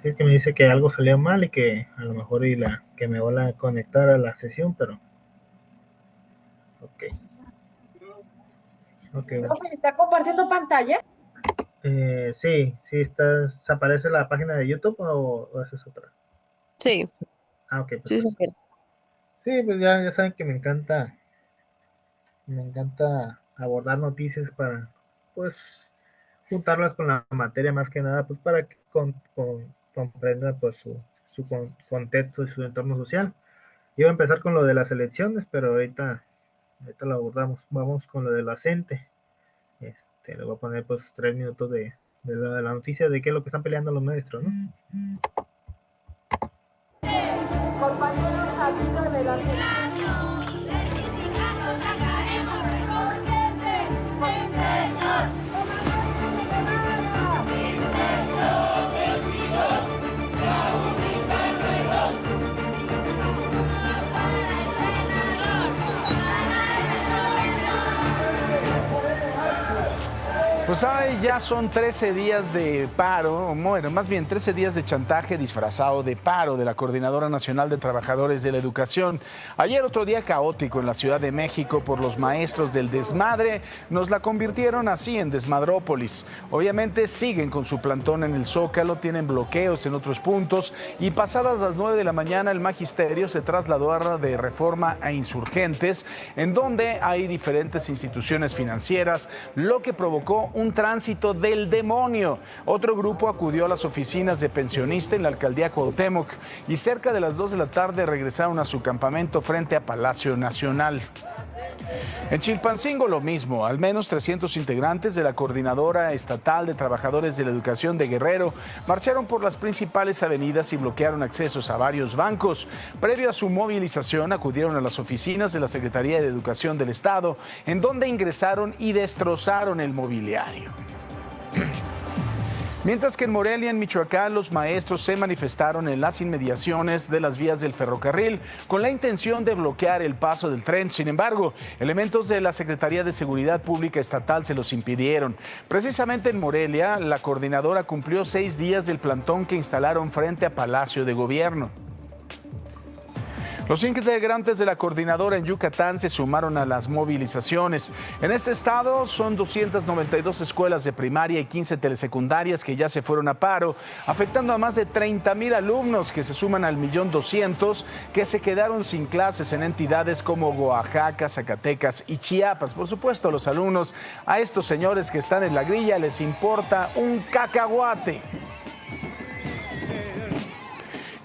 Sí, es que me dice que algo salió mal y que a lo mejor que me vuelva a conectar a la sesión, pero ok, ok, bueno. Profe, ¿está compartiendo pantalla? Sí, sí, ¿aparece la página de YouTube o esa es otra? Sí, Ah, ok, sí, perfecto. sí. Sí, pues ya saben que me encanta abordar noticias para, pues, juntarlas con la materia más que nada, pues, para que comprendan, pues, su contexto y su entorno social. Iba a empezar con lo de las elecciones, pero ahorita lo abordamos. Vamos con lo de la CENTE. Le voy a poner, pues, 3 minutos de la noticia de qué es lo que están peleando los maestros, ¿no? Compañeros, aquí adelante. Pues ya son 13 días de paro, bueno, más bien 13 días de chantaje disfrazado de paro de la Coordinadora Nacional de Trabajadores de la Educación. Ayer otro día caótico en la Ciudad de México por los maestros del desmadre, nos la convirtieron así en Desmadrópolis. Obviamente siguen con su plantón en el Zócalo, tienen bloqueos en otros puntos y pasadas las 9 de la mañana el magisterio se trasladó de Reforma a Insurgentes, en donde hay diferentes instituciones financieras, lo que provocó un tránsito del demonio. Otro grupo acudió a las oficinas de pensionista en la alcaldía Cuauhtémoc y cerca de las 2 de la tarde regresaron a su campamento frente a Palacio Nacional. En Chilpancingo lo mismo, al menos 300 integrantes de la Coordinadora Estatal de Trabajadores de la Educación de Guerrero marcharon por las principales avenidas y bloquearon accesos a varios bancos. Previo a su movilización acudieron a las oficinas de la Secretaría de Educación del Estado, en donde ingresaron y destrozaron el mobiliario. Mientras que en Morelia, en Michoacán, los maestros se manifestaron en las inmediaciones de las vías del ferrocarril con la intención de bloquear el paso del tren. Sin embargo, elementos de la Secretaría de Seguridad Pública Estatal se los impidieron. Precisamente en Morelia, la coordinadora cumplió 6 días del plantón que instalaron frente a Palacio de Gobierno. Los integrantes de la coordinadora en Yucatán se sumaron a las movilizaciones. En este estado son 292 escuelas de primaria y 15 telesecundarias que ya se fueron a paro, afectando a más de 30,000 alumnos que se suman al 1,200,000 que se quedaron sin clases en entidades como Oaxaca, Zacatecas y Chiapas. Por supuesto, los alumnos, a estos señores que están en la grilla les importa un cacahuate.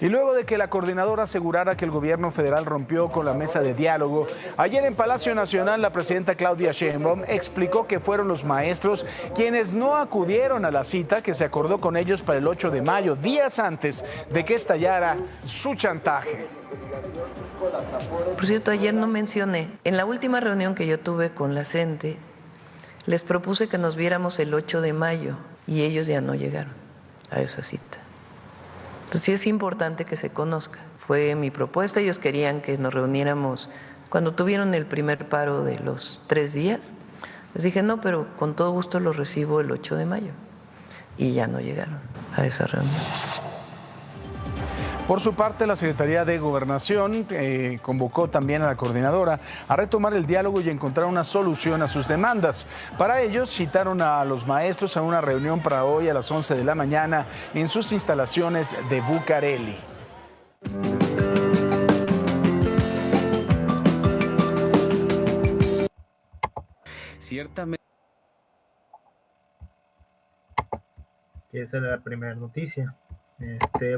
Y luego de que la coordinadora asegurara que el gobierno federal rompió con la mesa de diálogo, ayer en Palacio Nacional la presidenta Claudia Sheinbaum explicó que fueron los maestros quienes no acudieron a la cita que se acordó con ellos para el 8 de mayo, días antes de que estallara su chantaje. Por cierto, ayer no mencioné, en la última reunión que yo tuve con la CENTE, les propuse que nos viéramos el 8 de mayo y ellos ya no llegaron a esa cita. Entonces sí es importante que se conozca. Fue mi propuesta, ellos querían que nos reuniéramos cuando tuvieron el primer paro de los 3 días. Les dije, no, pero con todo gusto los recibo el 8 de mayo. Y ya no llegaron a esa reunión. Por su parte, la Secretaría de Gobernación convocó también a la coordinadora a retomar el diálogo y encontrar una solución a sus demandas. Para ello, citaron a los maestros a una reunión para hoy a las 11 de la mañana en sus instalaciones de Bucareli. Ciertamente. Esa era la primera noticia.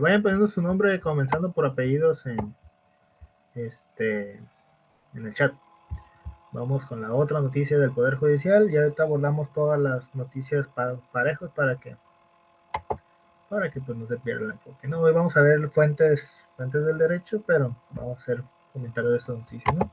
Vayan poniendo su nombre comenzando por apellidos en el chat. Vamos con la otra noticia del Poder Judicial. Ya ahorita abordamos todas las noticias parejos para que pues no se pierda el enfoque. No, hoy vamos a ver fuentes del derecho, pero vamos a hacer comentarios de esta noticia, ¿no?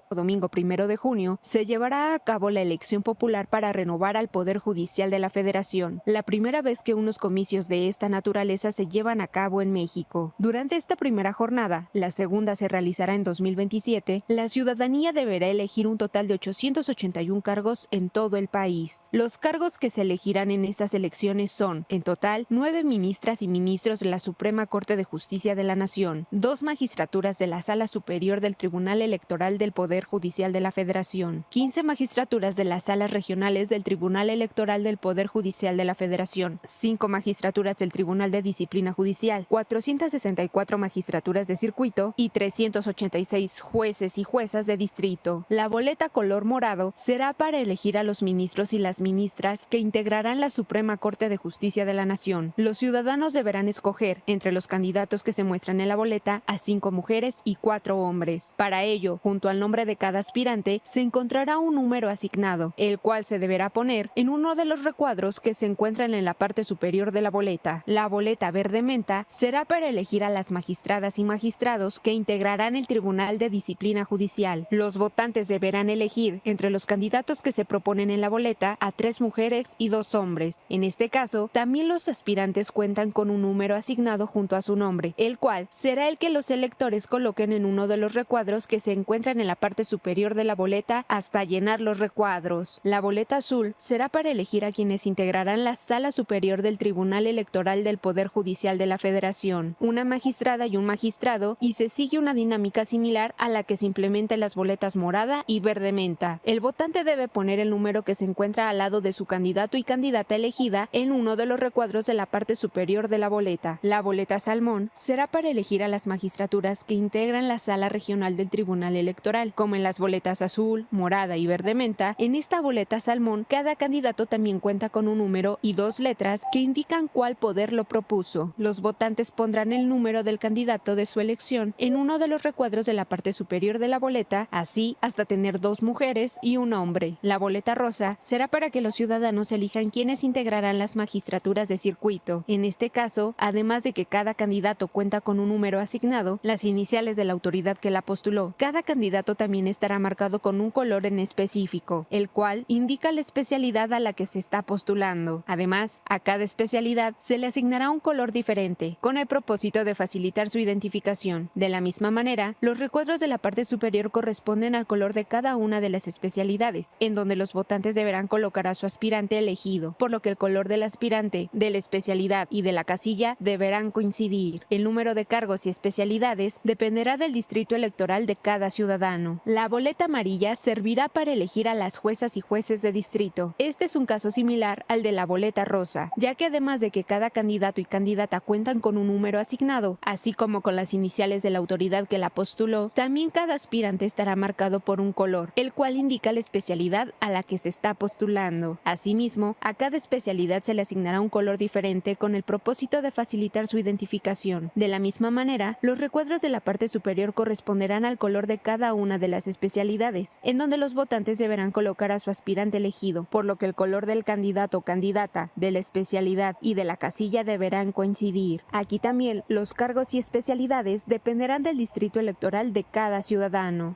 Domingo 1 de junio, se llevará a cabo la elección popular para renovar al Poder Judicial de la Federación, la primera vez que unos comicios de esta naturaleza se llevan a cabo en México. Durante esta primera jornada, la segunda se realizará en 2027, la ciudadanía deberá elegir un total de 881 cargos en todo el país. Los cargos que se elegirán en estas elecciones son, en total, 9 ministras y ministros de la Suprema Corte de Justicia de la Nación, 2 magistraturas de la Sala Superior del Tribunal Electoral del Poder Judicial de la Federación, 15 magistraturas de las salas regionales del Tribunal Electoral del Poder Judicial de la Federación, 5 magistraturas del Tribunal de Disciplina Judicial, 464 magistraturas de circuito y 386 jueces y juezas de distrito. La boleta color morado será para elegir a los ministros y las ministras que integrarán la Suprema Corte de Justicia de la Nación. Los ciudadanos deberán escoger entre los candidatos que se muestran en la boleta a 5 mujeres y 4 hombres. Para ello, junto al nombre de cada aspirante, se encontrará un número asignado, el cual se deberá poner en uno de los recuadros que se encuentran en la parte superior de la boleta. La boleta verde menta será para elegir a las magistradas y magistrados que integrarán el Tribunal de Disciplina Judicial. Los votantes deberán elegir entre los candidatos que se proponen en la boleta a 3 mujeres y 2 hombres. En este caso, también los aspirantes cuentan con un número asignado junto a su nombre, el cual será el que los electores coloquen en uno de los recuadros que se encuentran en la parte superior de la boleta hasta llenar los recuadros. La boleta azul será para elegir a quienes integrarán la Sala Superior del Tribunal Electoral del Poder Judicial de la Federación, una magistrada y un magistrado, y se sigue una dinámica similar a la que se implementa en las boletas morada y verde menta. El votante debe poner el número que se encuentra al lado de su candidato y candidata elegida en uno de los recuadros de la parte superior de la boleta. La boleta salmón será para elegir a las magistraturas que integran la Sala Regional del Tribunal Electoral. Como en las boletas azul, morada y verde menta, en esta boleta salmón cada candidato también cuenta con un número y 2 letras que indican cuál poder lo propuso. Los votantes pondrán el número del candidato de su elección en uno de los recuadros de la parte superior de la boleta, así hasta tener 2 mujeres y un hombre. La boleta rosa será para que los ciudadanos elijan quiénes integrarán las magistraturas de circuito. En este caso, además de que cada candidato cuenta con un número asignado, las iniciales de la autoridad que la postuló, cada candidato también estará marcado con un color en específico, el cual indica la especialidad a la que se está postulando. Además, a cada especialidad se le asignará un color diferente, con el propósito de facilitar su identificación. De la misma manera, los recuadros de la parte superior corresponden al color de cada una de las especialidades, en donde los votantes deberán colocar a su aspirante elegido, por lo que el color del aspirante, de la especialidad y de la casilla deberán coincidir. El número de cargos y especialidades dependerá del distrito electoral de cada ciudadano. La boleta amarilla servirá para elegir a las juezas y jueces de distrito. Este es un caso similar al de la boleta rosa, ya que además de que cada candidato y candidata cuentan con un número asignado, así como con las iniciales de la autoridad que la postuló, también cada aspirante estará marcado por un color, el cual indica la especialidad a la que se está postulando. Asimismo, a cada especialidad se le asignará un color diferente con el propósito de facilitar su identificación. De la misma manera, los recuadros de la parte superior corresponderán al color de cada una de las especialidades, en donde los votantes deberán colocar a su aspirante elegido, por lo que el color del candidato o candidata, de la especialidad y de la casilla deberán coincidir. Aquí también los cargos y especialidades dependerán del distrito electoral de cada ciudadano.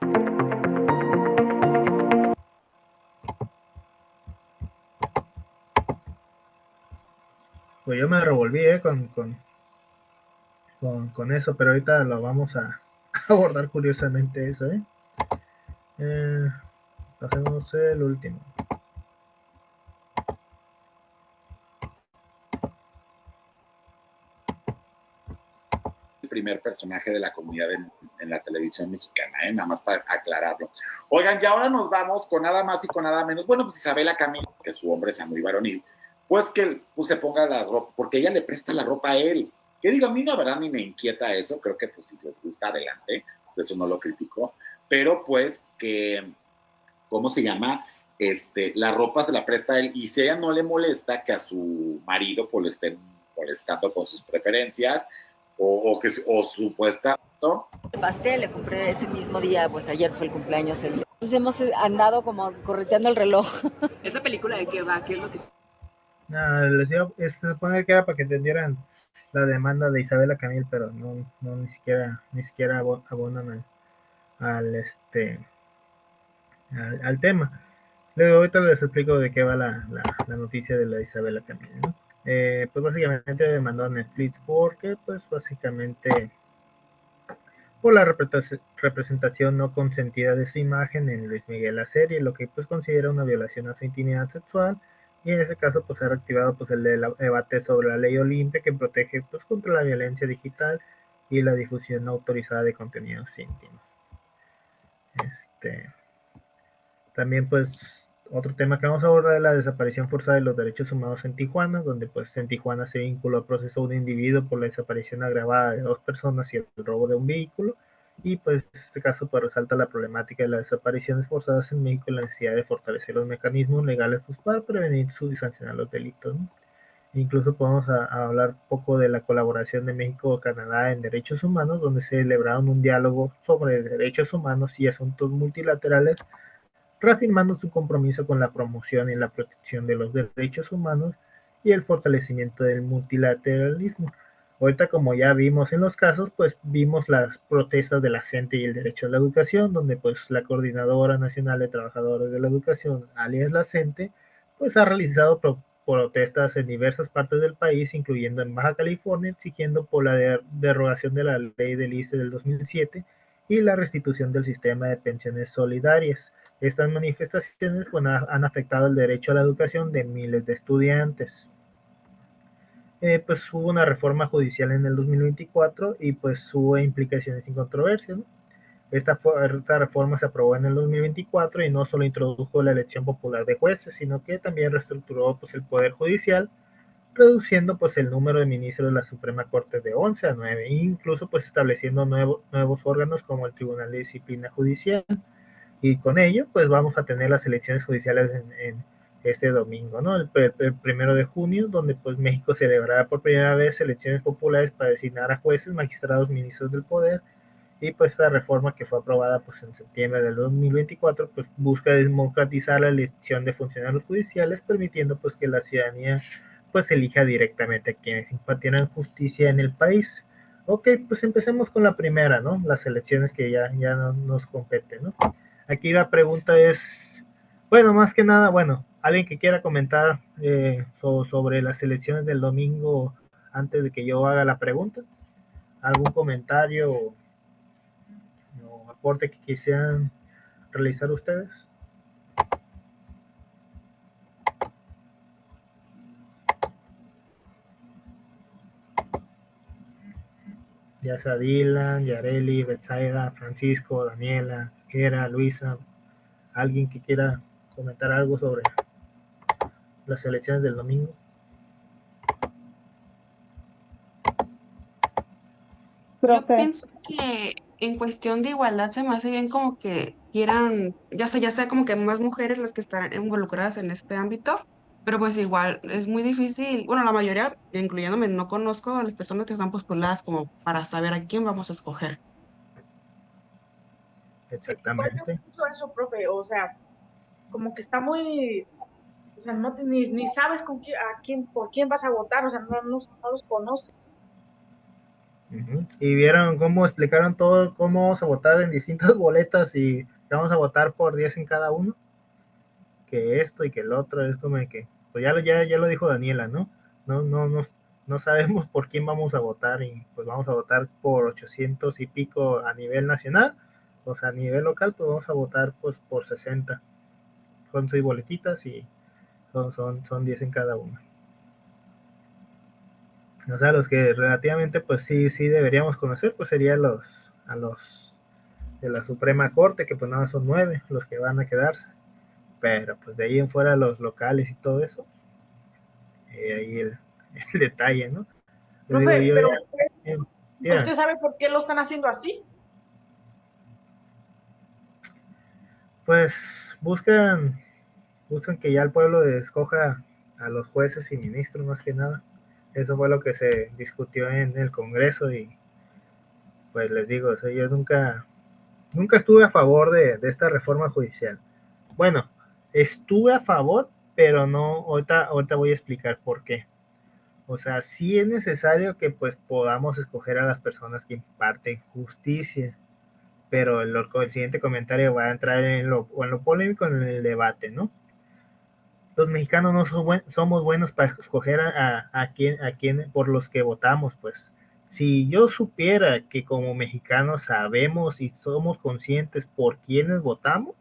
Pues yo me revolví con eso, pero ahorita lo vamos a abordar curiosamente eso, pasemos el último. El primer personaje de la comunidad en la televisión mexicana, nada más para aclararlo. Oigan, y ahora nos vamos con nada más y con nada menos. Bueno, pues Isabela Camil, que su hombre sea muy varonil, pues que se ponga la ropa, porque ella le presta la ropa a él. Que digo, a mí la verdad ni me inquieta eso, creo que pues si les gusta, adelante, de eso no lo critico, pero pues que, ¿cómo se llama? La ropa se la presta a él, y si a ella no le molesta que a su marido pues le estén molestando con sus preferencias, o supuesta, ¿no? El pastel le compré ese mismo día, pues ayer fue el cumpleaños. Entonces hemos andado como correteando el reloj. ¿Esa película de qué va? ¿Qué es lo que...? Les iba, se supone que era para que entendieran la demanda de Isabela Camil, pero no ni siquiera abonan al al tema. Luego ahorita les explico de qué va la noticia de la Isabela Camil, ¿no? Pues básicamente demandó a Netflix porque pues básicamente por la representación no consentida de su imagen en Luis Miguel la serie, lo que pues considera una violación a su intimidad sexual, y en ese caso pues ha reactivado pues el debate sobre la ley Olimpia que protege pues contra la violencia digital y la difusión no autorizada de contenidos íntimos. Este, También pues otro tema que vamos a abordar es la desaparición forzada de los derechos humanos en Tijuana, donde pues en Tijuana se vinculó al proceso de un individuo por la desaparición agravada de 2 personas y el robo de un vehículo. Y pues en este caso pues resalta la problemática de las desapariciones forzadas en México y la necesidad de fortalecer los mecanismos legales pues, para prevenir y sancionar los delitos, ¿no? Incluso podemos hablar un poco de la colaboración de México-Canadá en derechos humanos, donde se celebraron un diálogo sobre derechos humanos y asuntos multilaterales, reafirmando su compromiso con la promoción y la protección de los derechos humanos y el fortalecimiento del multilateralismo. Ahorita, como ya vimos en los casos, pues vimos las protestas de la CENTE y el derecho a la educación, donde pues la Coordinadora Nacional de Trabajadores de la Educación, alias la CENTE, pues ha realizado protestas en diversas partes del país, incluyendo en Baja California, exigiendo por la derogación de la ley del ICE del 2007 y la restitución del sistema de pensiones solidarias. Estas manifestaciones bueno, han afectado el derecho a la educación de miles de estudiantes. Pues hubo una reforma judicial en el 2024 y pues hubo implicaciones sin controversia, ¿no? Esta reforma se aprobó en el 2024 y no solo introdujo la elección popular de jueces, sino que también reestructuró pues, el Poder Judicial, reduciendo pues, el número de ministros de la Suprema Corte de 11 a 9, e incluso pues, estableciendo nuevos órganos como el Tribunal de Disciplina Judicial. Y con ello, pues vamos a tener las elecciones judiciales en este domingo, ¿no? El 1 de junio, donde pues México celebrará por primera vez elecciones populares para designar a jueces, magistrados, ministros del poder. Y pues esta reforma que fue aprobada pues en septiembre del 2024 pues busca democratizar la elección de funcionarios judiciales, permitiendo pues que la ciudadanía pues elija directamente a quienes impartieran justicia en el país. Ok, pues empecemos con la primera, ¿no? Las elecciones que ya nos competen, ¿no? Aquí la pregunta es, bueno, más que nada, bueno, alguien que quiera comentar sobre las elecciones del domingo antes de que yo haga la pregunta, algún comentario o aporte que quisieran realizar ustedes. Ya sea Dylan, Yareli, Betsaida, Francisco, Daniela, Gera, Luisa, alguien que quiera comentar algo sobre las elecciones del domingo. Yo pienso que en cuestión de igualdad se me hace bien como que quieran, ya sea como que más mujeres las que están involucradas en este ámbito, pero pues igual es muy difícil, bueno, la mayoría, incluyéndome, no conozco a las personas que están postuladas como para saber a quién vamos a escoger. Igual yo Exactamente. pienso eso, profe, o sea, como que está muy, o sea, no ni sabes con quién, por quién vas a votar, o sea, no los conoces. Y vieron cómo explicaron todo, cómo vamos a votar en distintas boletas y vamos a votar por 10 en cada uno, que esto y que el otro, es como de que, pues ya lo dijo Daniela, ¿no? No sabemos por quién vamos a votar y pues vamos a votar por 800 y pico a nivel nacional, o sea, a nivel local, pues vamos a votar pues por 60. Son 6 boletitas y son 10 en cada una. O sea, los que relativamente pues sí deberíamos conocer, pues serían a los de la Suprema Corte, que pues nada son 9 los que van a quedarse. Pero pues de ahí en fuera los locales y todo eso, ahí el detalle, ¿no? Les digo, Profe, yo pero ya, ¿usted sabe por qué lo están haciendo así? pues buscan que ya el pueblo escoja a los jueces y ministros más que nada. Eso fue lo que se discutió en el Congreso y pues les digo, o sea, yo nunca estuve a favor de esta reforma judicial. Bueno, estuve a favor, pero no, ahorita voy a explicar por qué. O sea, sí es necesario que pues podamos escoger a las personas que imparten justicia, pero el siguiente comentario va a entrar en lo polémico, en el debate, ¿no? Los mexicanos no somos buenos para escoger a quién por los que votamos, pues. Si yo supiera que como mexicanos sabemos y somos conscientes por quiénes votamos,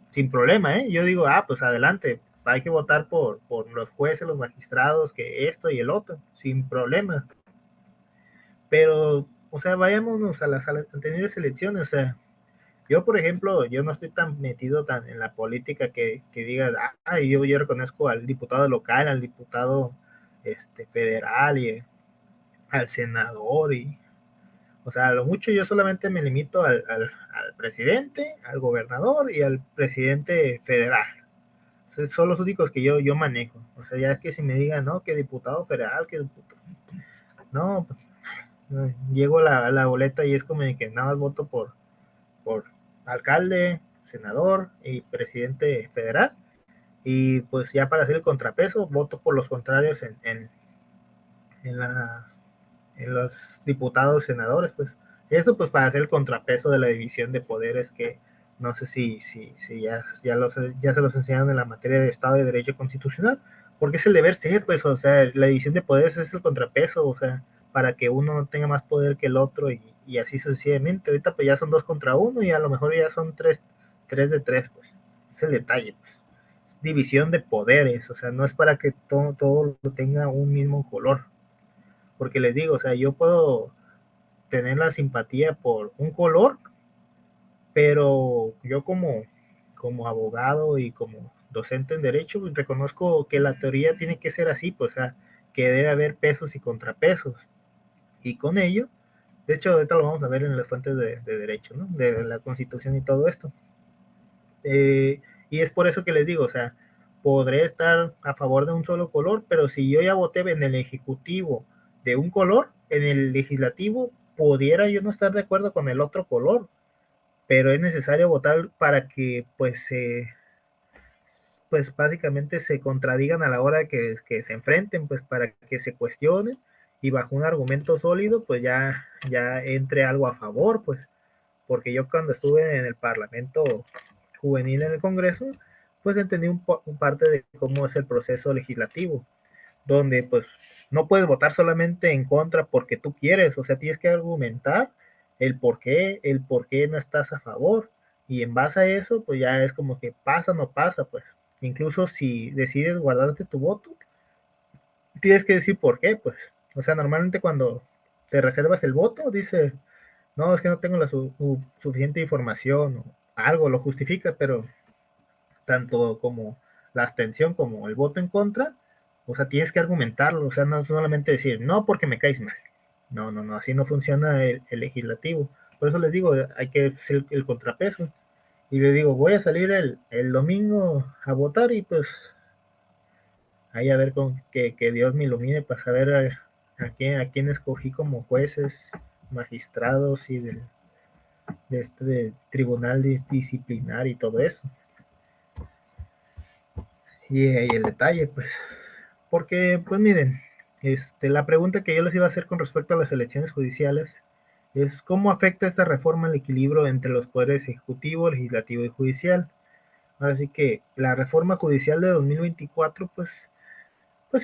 sin problema, ¿eh? Yo digo, pues adelante, hay que votar por los jueces, los magistrados, que esto y el otro, sin problema. Pero, o sea, vayámonos a las anteriores elecciones, o sea, yo, por ejemplo, yo no estoy tan metido tan en la política que diga, yo reconozco al diputado local, al diputado federal y al senador, y, o sea, a lo mucho yo solamente me limito al presidente, al gobernador y al presidente federal. O sea, son los únicos que yo manejo. O sea, ya es que si me digan, no, que diputado federal, que diputado... No, pues, llego a la boleta y es como de que nada más voto por alcalde, senador y presidente federal. Y pues ya para hacer el contrapeso, voto por los contrarios en, la, en los diputados, senadores, pues. Esto pues para hacer el contrapeso de la división de poderes que no sé si ya se los enseñaron en la materia de Estado de Derecho Constitucional, porque es el deber ser, pues, o sea, la división de poderes es el contrapeso, o sea, para que uno no tenga más poder que el otro y así sucesivamente. Ahorita pues ya son 2 contra 1 y a lo mejor ya son 3 de 3, pues. Es el detalle, pues. Es división de poderes, o sea, no es para que todo lo tenga un mismo color. Porque les digo, o sea, yo puedo tener la simpatía por un color, pero yo como abogado y como docente en derecho, pues, reconozco que la teoría tiene que ser así, pues, o sea, que debe haber pesos y contrapesos. Y con ello, de hecho, ahorita lo vamos a ver en las fuentes de derecho, ¿no? De la Constitución y todo esto. Y es por eso que les digo, o sea, podré estar a favor de un solo color, pero si yo ya voté en el Ejecutivo de un color, en el Legislativo pudiera yo no estar de acuerdo con el otro color, pero es necesario votar para que pues básicamente se contradigan a la hora que se enfrenten, pues para que se cuestionen y bajo un argumento sólido, pues ya entre algo a favor, pues, porque yo cuando estuve en el Parlamento juvenil en el Congreso, pues entendí un parte de cómo es el proceso legislativo, donde pues no puedes votar solamente en contra porque tú quieres, o sea, tienes que argumentar el por qué no estás a favor, y en base a eso, pues ya es como que pasa o no pasa, pues, incluso si decides guardarte tu voto, tienes que decir por qué, pues, o sea, normalmente cuando te reservas el voto, dice, no, es que no tengo la suficiente información, o algo lo justifica, pero tanto como la abstención como el voto en contra, o sea, tienes que argumentarlo, o sea, no solamente decir, no, porque me caes mal. No, no, no, así no funciona el legislativo. Por eso les digo, hay que hacer el contrapeso. Y les digo, voy a salir el domingo a votar y pues ahí a ver que Dios me ilumine para saber a quién escogí como jueces, magistrados y de tribunal disciplinar y todo eso. Y el detalle, pues, porque, pues miren, la pregunta que yo les iba a hacer con respecto a las elecciones judiciales es cómo afecta esta reforma el equilibrio entre los poderes ejecutivo, legislativo y judicial. Ahora sí que la reforma judicial de 2024, pues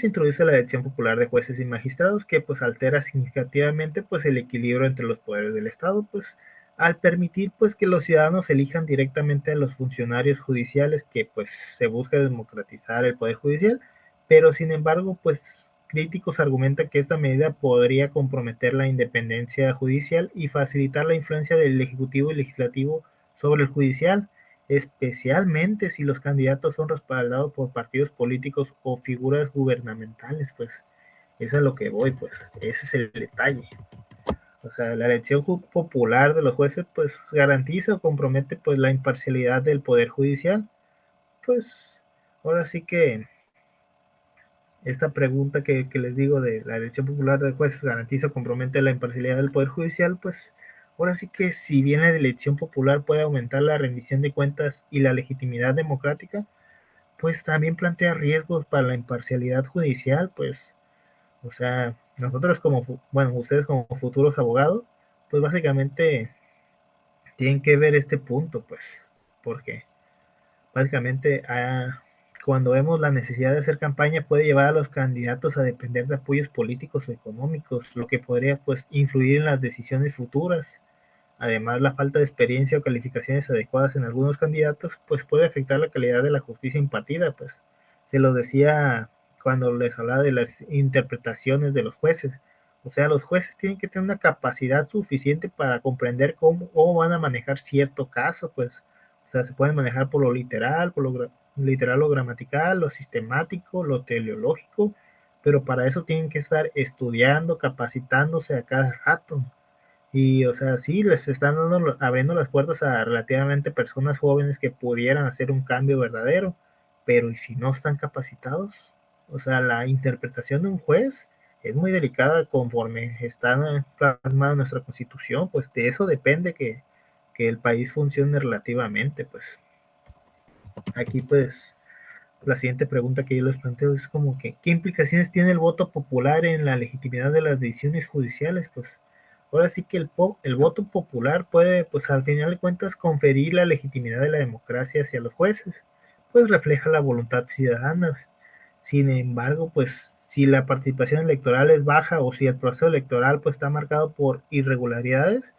introduce la elección popular de jueces y magistrados que pues altera significativamente pues el equilibrio entre los poderes del Estado, pues al permitir pues que los ciudadanos elijan directamente a los funcionarios judiciales, que pues se busca democratizar el poder judicial, pero sin embargo pues críticos argumentan que esta medida podría comprometer la independencia judicial y facilitar la influencia del ejecutivo y legislativo sobre el judicial, especialmente si los candidatos son respaldados por partidos políticos o figuras gubernamentales, pues eso es lo que voy, pues ese es el detalle. O sea, la elección popular de los jueces pues garantiza o compromete pues la imparcialidad del poder judicial. Pues ahora sí que esta pregunta que les digo de la elección popular de jueces garantiza o compromete la imparcialidad del poder judicial, pues ahora sí que si bien la elección popular puede aumentar la rendición de cuentas y la legitimidad democrática, pues también plantea riesgos para la imparcialidad judicial, pues, o sea, nosotros como, bueno, ustedes como futuros abogados, pues básicamente tienen que ver este punto, pues, porque básicamente cuando vemos la necesidad de hacer campaña puede llevar a los candidatos a depender de apoyos políticos o económicos, lo que podría pues influir en las decisiones futuras. Además, la falta de experiencia o calificaciones adecuadas en algunos candidatos pues puede afectar la calidad de la justicia impartida, pues se lo decía cuando les hablaba de las interpretaciones de los jueces. O sea, los jueces tienen que tener una capacidad suficiente para comprender cómo van a manejar cierto caso, pues, o sea, se pueden manejar por lo literal, literal o gramatical, lo sistemático, lo teleológico, pero para eso tienen que estar estudiando, capacitándose a cada rato. Y, o sea, sí, les están abriendo las puertas a relativamente personas jóvenes que pudieran hacer un cambio verdadero, pero ¿y si no están capacitados? O sea, la interpretación de un juez es muy delicada conforme está plasmada en nuestra constitución, pues de eso depende que el país funcione relativamente, pues. Aquí, pues, la siguiente pregunta que yo les planteo es como que, ¿qué implicaciones tiene el voto popular en la legitimidad de las decisiones judiciales? Pues ahora sí que el voto popular puede, pues al final de cuentas, conferir la legitimidad de la democracia hacia los jueces, pues refleja la voluntad ciudadana. Sin embargo, pues si la participación electoral es baja o si el proceso electoral pues está marcado por irregularidades,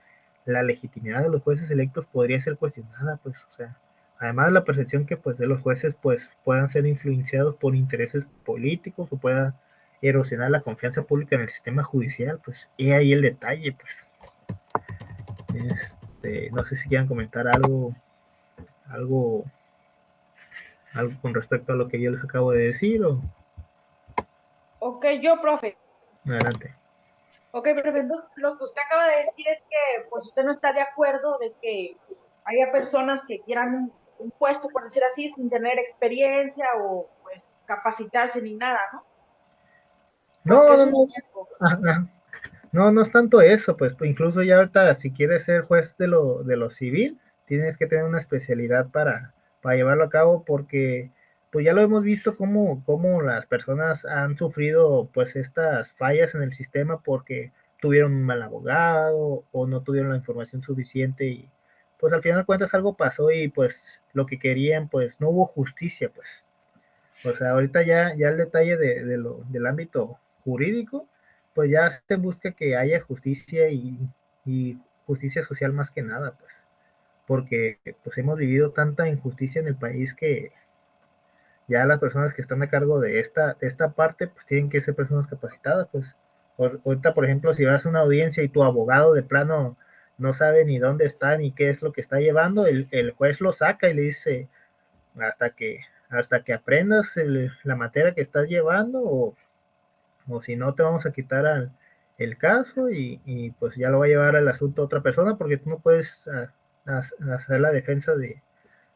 la legitimidad de los jueces electos podría ser cuestionada, pues, o sea, además la percepción que pues de los jueces pues puedan ser influenciados por intereses políticos o pueda erosionar la confianza pública en el sistema judicial, pues he ahí el detalle, pues. No sé si quieran comentar algo, algo con respecto a lo que yo les acabo de decir o Ok, yo, profe. adelante. Ok, profe, lo que usted acaba de decir es que pues usted no está de acuerdo de que haya personas que quieran un puesto, por decir así, sin tener experiencia o pues capacitarse ni nada, ¿no? Porque No, es no, un no, riesgo. ajá. No, no es tanto eso, pues incluso ya ahorita si quieres ser juez de lo civil, tienes que tener una especialidad para llevarlo a cabo porque pues ya lo hemos visto cómo las personas han sufrido pues estas fallas en el sistema porque tuvieron un mal abogado o no tuvieron la información suficiente y pues al final de cuentas algo pasó y pues lo que querían pues no hubo justicia pues. O sea, ahorita ya el detalle del ámbito jurídico, pues ya se busca que haya justicia y justicia social más que nada, pues, porque pues hemos vivido tanta injusticia en el país que ya las personas que están a cargo de esta parte, pues tienen que ser personas capacitadas, pues. Ahorita, por ejemplo, si vas a una audiencia y tu abogado de plano no sabe ni dónde está ni qué es lo que está llevando, el juez lo saca y le dice, hasta que, hasta que aprendas la materia que estás llevando o si no te vamos a quitar el caso y pues ya lo va a llevar el asunto a otra persona porque tú no puedes hacer la defensa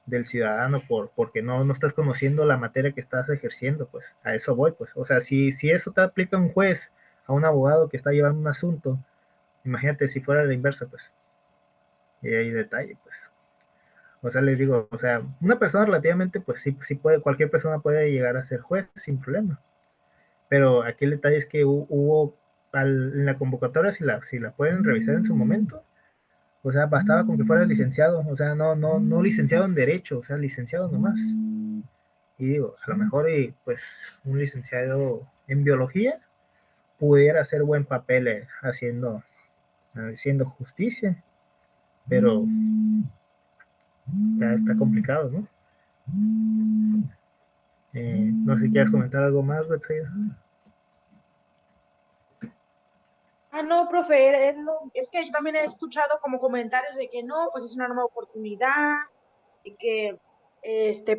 del ciudadano porque no estás conociendo la materia que estás ejerciendo, pues a eso voy, pues, o sea, si eso te aplica un juez a un abogado que está llevando un asunto, imagínate si fuera la inversa, pues, y hay detalle, pues. O sea, les digo, o sea, una persona relativamente, pues sí puede, cualquier persona puede llegar a ser juez sin problema. Pero aquí el detalle es que hubo, en la convocatoria, si la pueden revisar en su momento, o sea, bastaba con que fuera licenciado, o sea, no licenciado en Derecho, o sea, licenciado nomás. Y digo, a lo mejor, pues, un licenciado en Biología pudiera hacer buen papel haciendo justicia, pero ya está complicado, ¿no? No sé si quieres comentar algo más, Betsaida. Ah, no, profe, es que yo también he escuchado como comentarios de que no, pues es una nueva oportunidad y que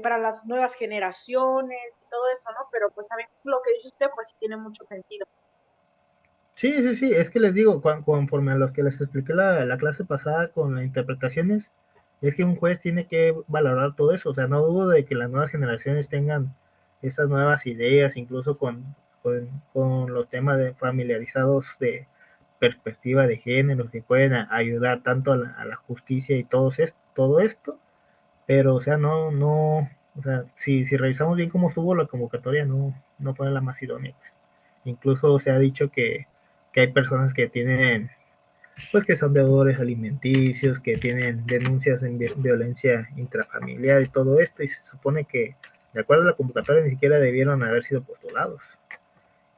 para las nuevas generaciones y todo eso, ¿no? Pero pues también lo que dice usted, pues sí tiene mucho sentido. Sí, es que les digo, conforme a los que les expliqué la clase pasada con las interpretaciones, es que un juez tiene que valorar todo eso, o sea, no dudo de que las nuevas generaciones tengan estas nuevas ideas, incluso con los temas familiarizados de perspectiva de género, que pueden ayudar tanto a la justicia y todo esto, pero, o sea, o sea, si revisamos bien cómo estuvo la convocatoria, no fue la más idónea, pues. Incluso se ha dicho que hay personas que tienen pues que son deudores alimenticios, que tienen denuncias en violencia intrafamiliar y todo esto, y se supone que, de acuerdo a la convocatoria, ni siquiera debieron haber sido postulados.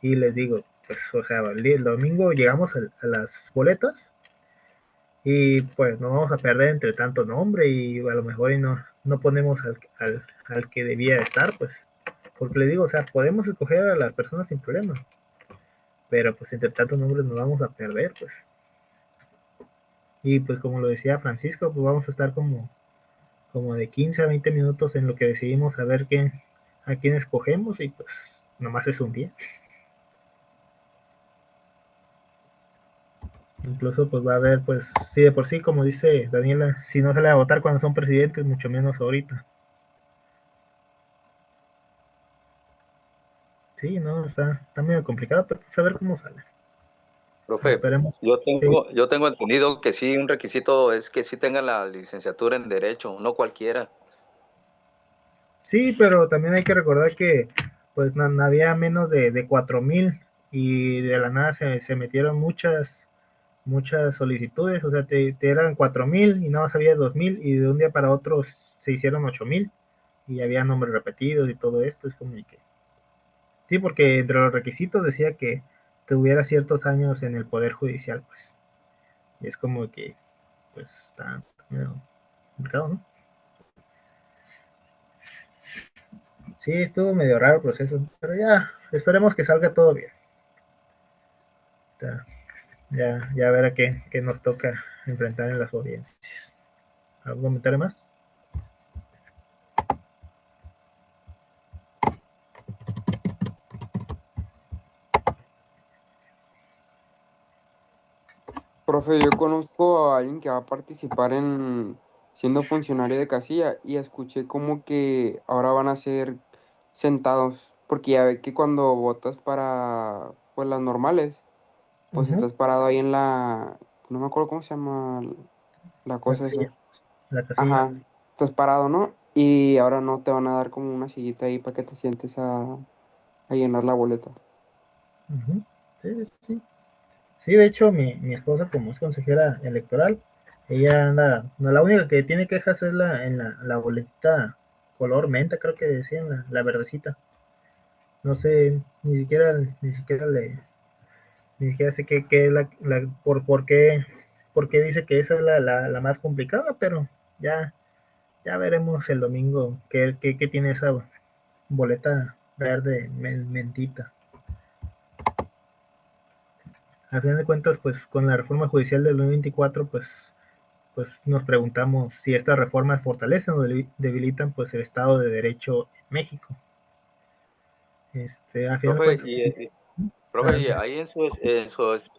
Y les digo, pues, o sea, el domingo llegamos a las boletas y pues no vamos a perder entre tanto nombre y a lo mejor y no ponemos al que debía estar, pues, porque le digo, o sea, podemos escoger a las personas sin problema, pero pues entre tantos nombres nos vamos a perder, pues. Y pues como lo decía Francisco, pues vamos a estar como de 15 a 20 minutos en lo que decidimos a quién escogemos y pues nomás es un día. Incluso pues va a haber, pues sí, de por sí, como dice Daniela, si no se le va a votar cuando son presidentes, mucho menos ahorita. Sí, no, está medio complicado, pero pues a ver cómo sale. Profe, Esperemos. yo tengo entendido que sí, un requisito es que sí tengan la licenciatura en Derecho, no cualquiera. Sí, pero también hay que recordar que pues había menos de 4,000 y de la nada se metieron muchas solicitudes, o sea, te eran 4,000 y nada más había 2,000 y de un día para otro se hicieron 8,000 y había nombres repetidos y todo esto, es como que... Sí, porque entre los requisitos decía que tuviera ciertos años en el Poder Judicial, pues, y es como que, pues, está medio complicado, ¿no? Sí, estuvo medio raro el proceso, pero ya, esperemos que salga todo bien. Ya verá qué nos toca enfrentar en las audiencias. ¿Algún comentario más? Profe, yo conozco a alguien que va a participar en siendo funcionario de casilla y escuché como que ahora van a ser sentados, porque ya ve que cuando votas para pues las normales, pues Ujú. estás parado ahí en no me acuerdo cómo se llama la La cosa casilla. esa. La casilla. Ajá, estás parado, ¿no? Y ahora no te van a dar como una sillita ahí para que te sientes a llenar la boleta. Ujú. Sí, sí, sí. Sí, de hecho, mi esposa, como es consejera electoral, ella anda, no, la única que tiene quejas es la boleta color menta, creo que decían, la verdecita. No sé, ni siquiera sé qué es por qué dice que esa es la más complicada, pero ya, ya veremos el domingo qué tiene esa boleta verde mentita. Al final de cuentas, pues con la reforma judicial del 2024, pues nos preguntamos si estas reformas fortalecen o debilitan pues el Estado de Derecho en México. A final de Profe, cuentas, profe, y adelante. ahí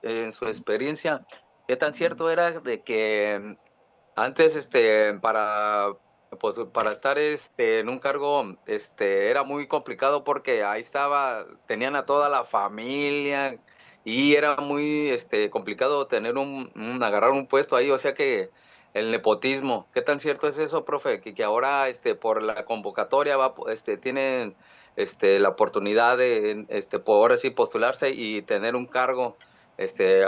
en su experiencia, ¿qué tan cierto era de que antes, para estar, en un cargo, era muy complicado porque ahí tenían a toda la familia y era muy, complicado tener agarrar un puesto ahí, o sea que el nepotismo, ¿qué tan cierto es eso, profe? Que ahora, por la convocatoria tienen, la oportunidad de, por así postularse y tener un cargo,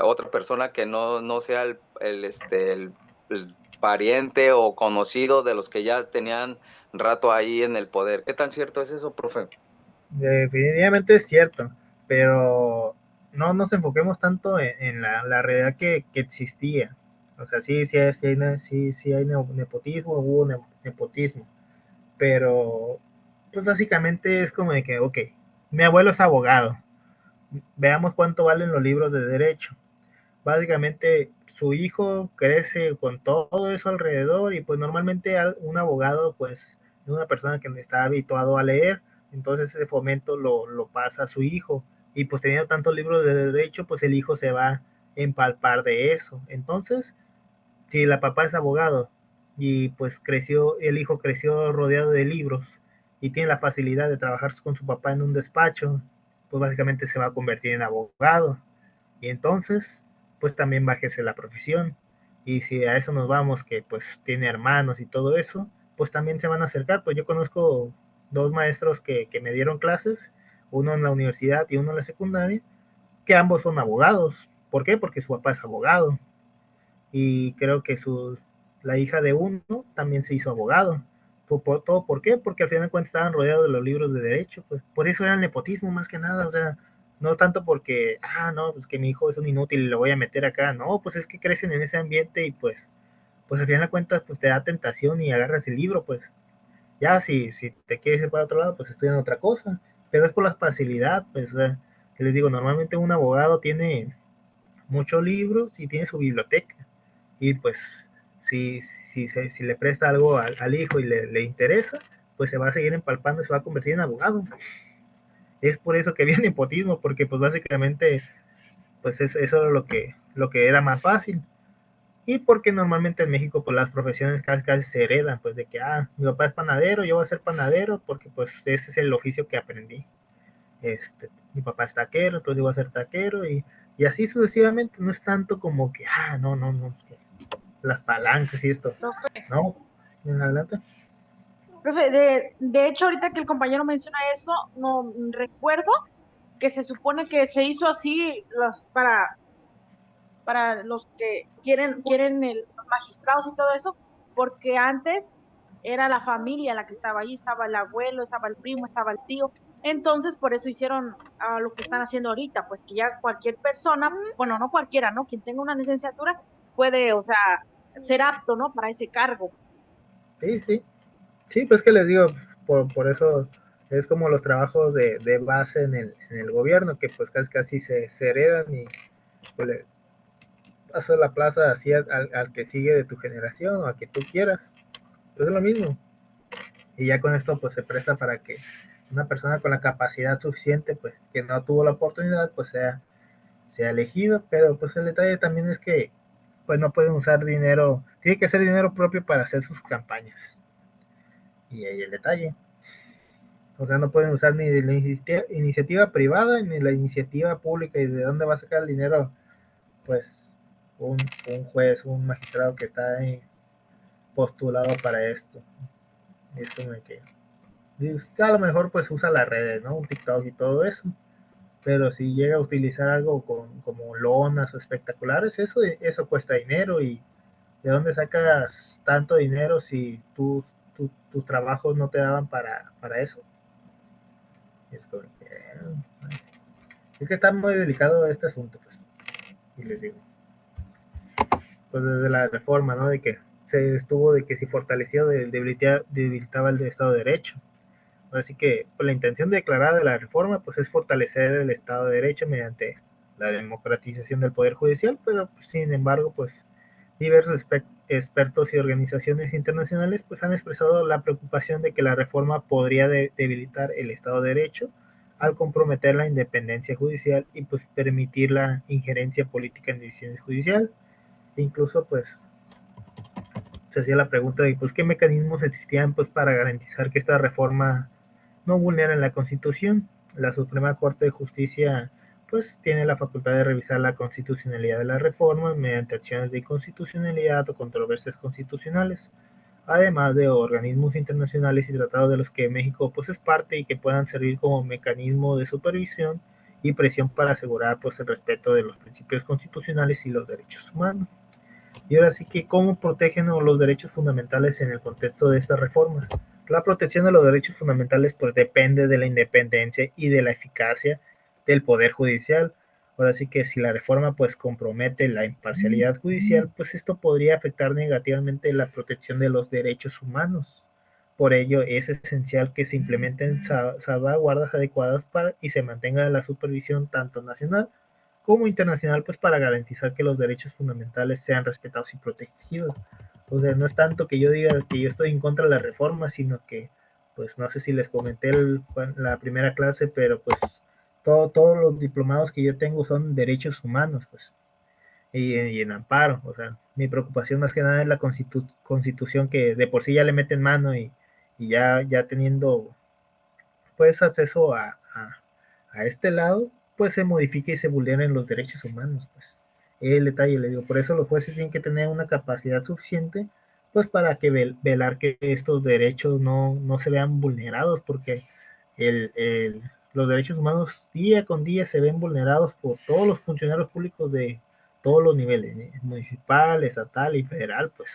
otra persona que no sea el pariente o conocido de los que ya tenían rato ahí en el poder. ¿Qué tan cierto es eso, profe? Definitivamente es cierto, pero no nos enfoquemos tanto en la realidad que existía. O sea, sí hay nepotismo, hubo nepotismo, pero pues básicamente es como de que, ok, mi abuelo es abogado, veamos cuánto valen los libros de derecho. Básicamente su hijo crece con todo eso alrededor y pues normalmente un abogado pues es una persona que está habituado a leer, entonces ese fomento lo pasa a su hijo y pues teniendo tantos libros de derecho pues el hijo se va a empalpar de eso. Entonces, si la papá es abogado y pues el hijo creció rodeado de libros y tiene la facilidad de trabajar con su papá en un despacho, pues básicamente se va a convertir en abogado. Y entonces, pues también va a ejercer la profesión. Y si a eso nos vamos, que pues tiene hermanos y todo eso, pues también se van a acercar. Pues yo conozco dos maestros que me dieron clases, uno en la universidad y uno en la secundaria, que ambos son abogados. ¿Por qué? Porque su papá es abogado. y creo que la hija de uno también se hizo abogado. ¿Todo por qué? Porque al final de cuentas estaban rodeados de los libros de derecho, pues por eso era el nepotismo más que nada, o sea, no tanto porque, no, pues que mi hijo es un inútil y lo voy a meter acá, no, pues es que crecen en ese ambiente y pues al final de cuentas pues te da tentación y agarras el libro, pues ya si te quieres ir para otro lado, pues estudian otra cosa, pero es por la facilidad, pues, o sea, que les digo, normalmente un abogado tiene muchos libros y tiene su biblioteca, y pues si, si le presta algo al hijo y le interesa, pues se va a seguir empalpando y se va a convertir en abogado. Es por eso que viene nepotismo, porque pues básicamente pues eso era lo que era más fácil. Y porque normalmente en México pues las profesiones casi se heredan, pues de que, mi papá es panadero, yo voy a ser panadero porque pues ese es el oficio que aprendí. Mi papá es taquero, entonces yo voy a ser taquero y así sucesivamente. No es tanto como que, no, es que las palancas y esto. Profe, No, en adelante. profe, de hecho, ahorita que el compañero menciona eso, no recuerdo que se supone que se hizo así para los que quieren los magistrados y todo eso, porque antes era la familia la que estaba ahí, estaba el abuelo, estaba el primo, estaba el tío. Entonces, por eso hicieron lo que están haciendo ahorita, pues que ya cualquier persona, bueno, no cualquiera, ¿no? Quien tenga una licenciatura puede, o sea, ser apto, ¿no? Para ese cargo. Sí, pues que les digo, por eso es como los trabajos de base en el gobierno, que pues casi se heredan y pues, le pasas la plaza así al que sigue de tu generación o al que tú quieras. Pues es lo mismo. Y ya con esto pues se presta para que una persona con la capacidad suficiente, pues que no tuvo la oportunidad, pues sea elegido, pero pues el detalle también es que pues no pueden usar dinero, tiene que ser dinero propio para hacer sus campañas. Y ahí el detalle. O sea, no pueden usar ni de la iniciativa privada ni la iniciativa pública. ¿Y de dónde va a sacar el dinero? Pues un juez, un magistrado que está ahí postulado para esto. Es como que a lo mejor pues usa las redes, ¿no? Un TikTok y todo eso. Pero si llega a utilizar algo como lonas o espectaculares, eso cuesta dinero. ¿Y de dónde sacas tanto dinero si tus trabajos no te daban para eso? Es como que, es que está muy delicado este asunto, pues. Y les digo, pues desde la reforma, ¿no? De que se estuvo de que si fortaleció, debilitaba el Estado de Derecho. Así que pues, la intención declarada de la reforma pues es fortalecer el Estado de Derecho mediante la democratización del Poder Judicial, pero pues, sin embargo, pues diversos expertos y organizaciones internacionales pues han expresado la preocupación de que la reforma podría debilitar el Estado de Derecho al comprometer la independencia judicial y pues permitir la injerencia política en decisiones judiciales. E incluso pues se hacía la pregunta de pues qué mecanismos existían pues para garantizar que esta reforma no vulneran la Constitución. La Suprema Corte de Justicia pues tiene la facultad de revisar la constitucionalidad de las reformas mediante acciones de inconstitucionalidad o controversias constitucionales, además de organismos internacionales y tratados de los que México pues es parte y que puedan servir como mecanismo de supervisión y presión para asegurar pues el respeto de los principios constitucionales y los derechos humanos. Y ahora sí que, ¿cómo protegen los derechos fundamentales en el contexto de estas reformas? La protección de los derechos fundamentales pues depende de la independencia y de la eficacia del Poder Judicial. Ahora sí que si la reforma pues compromete la imparcialidad judicial, pues esto podría afectar negativamente la protección de los derechos humanos. Por ello es esencial que se implementen salvaguardas adecuadas y se mantenga la supervisión tanto nacional como internacional, pues para garantizar que los derechos fundamentales sean respetados y protegidos. O sea, no es tanto que yo diga que yo estoy en contra de la reforma, sino que, pues no sé si les comenté la primera clase, pero pues todos los diplomados que yo tengo son derechos humanos, pues, y en amparo. O sea, mi preocupación más que nada es la constitución que de por sí ya le meten mano y ya teniendo pues acceso a este lado, pues se modifique y se vulneren los derechos humanos, pues. El detalle, le digo, por eso los jueces tienen que tener una capacidad suficiente, pues para que velar que estos derechos no se vean vulnerados, porque los derechos humanos día con día se ven vulnerados por todos los funcionarios públicos todos los niveles, municipal, estatal y federal, pues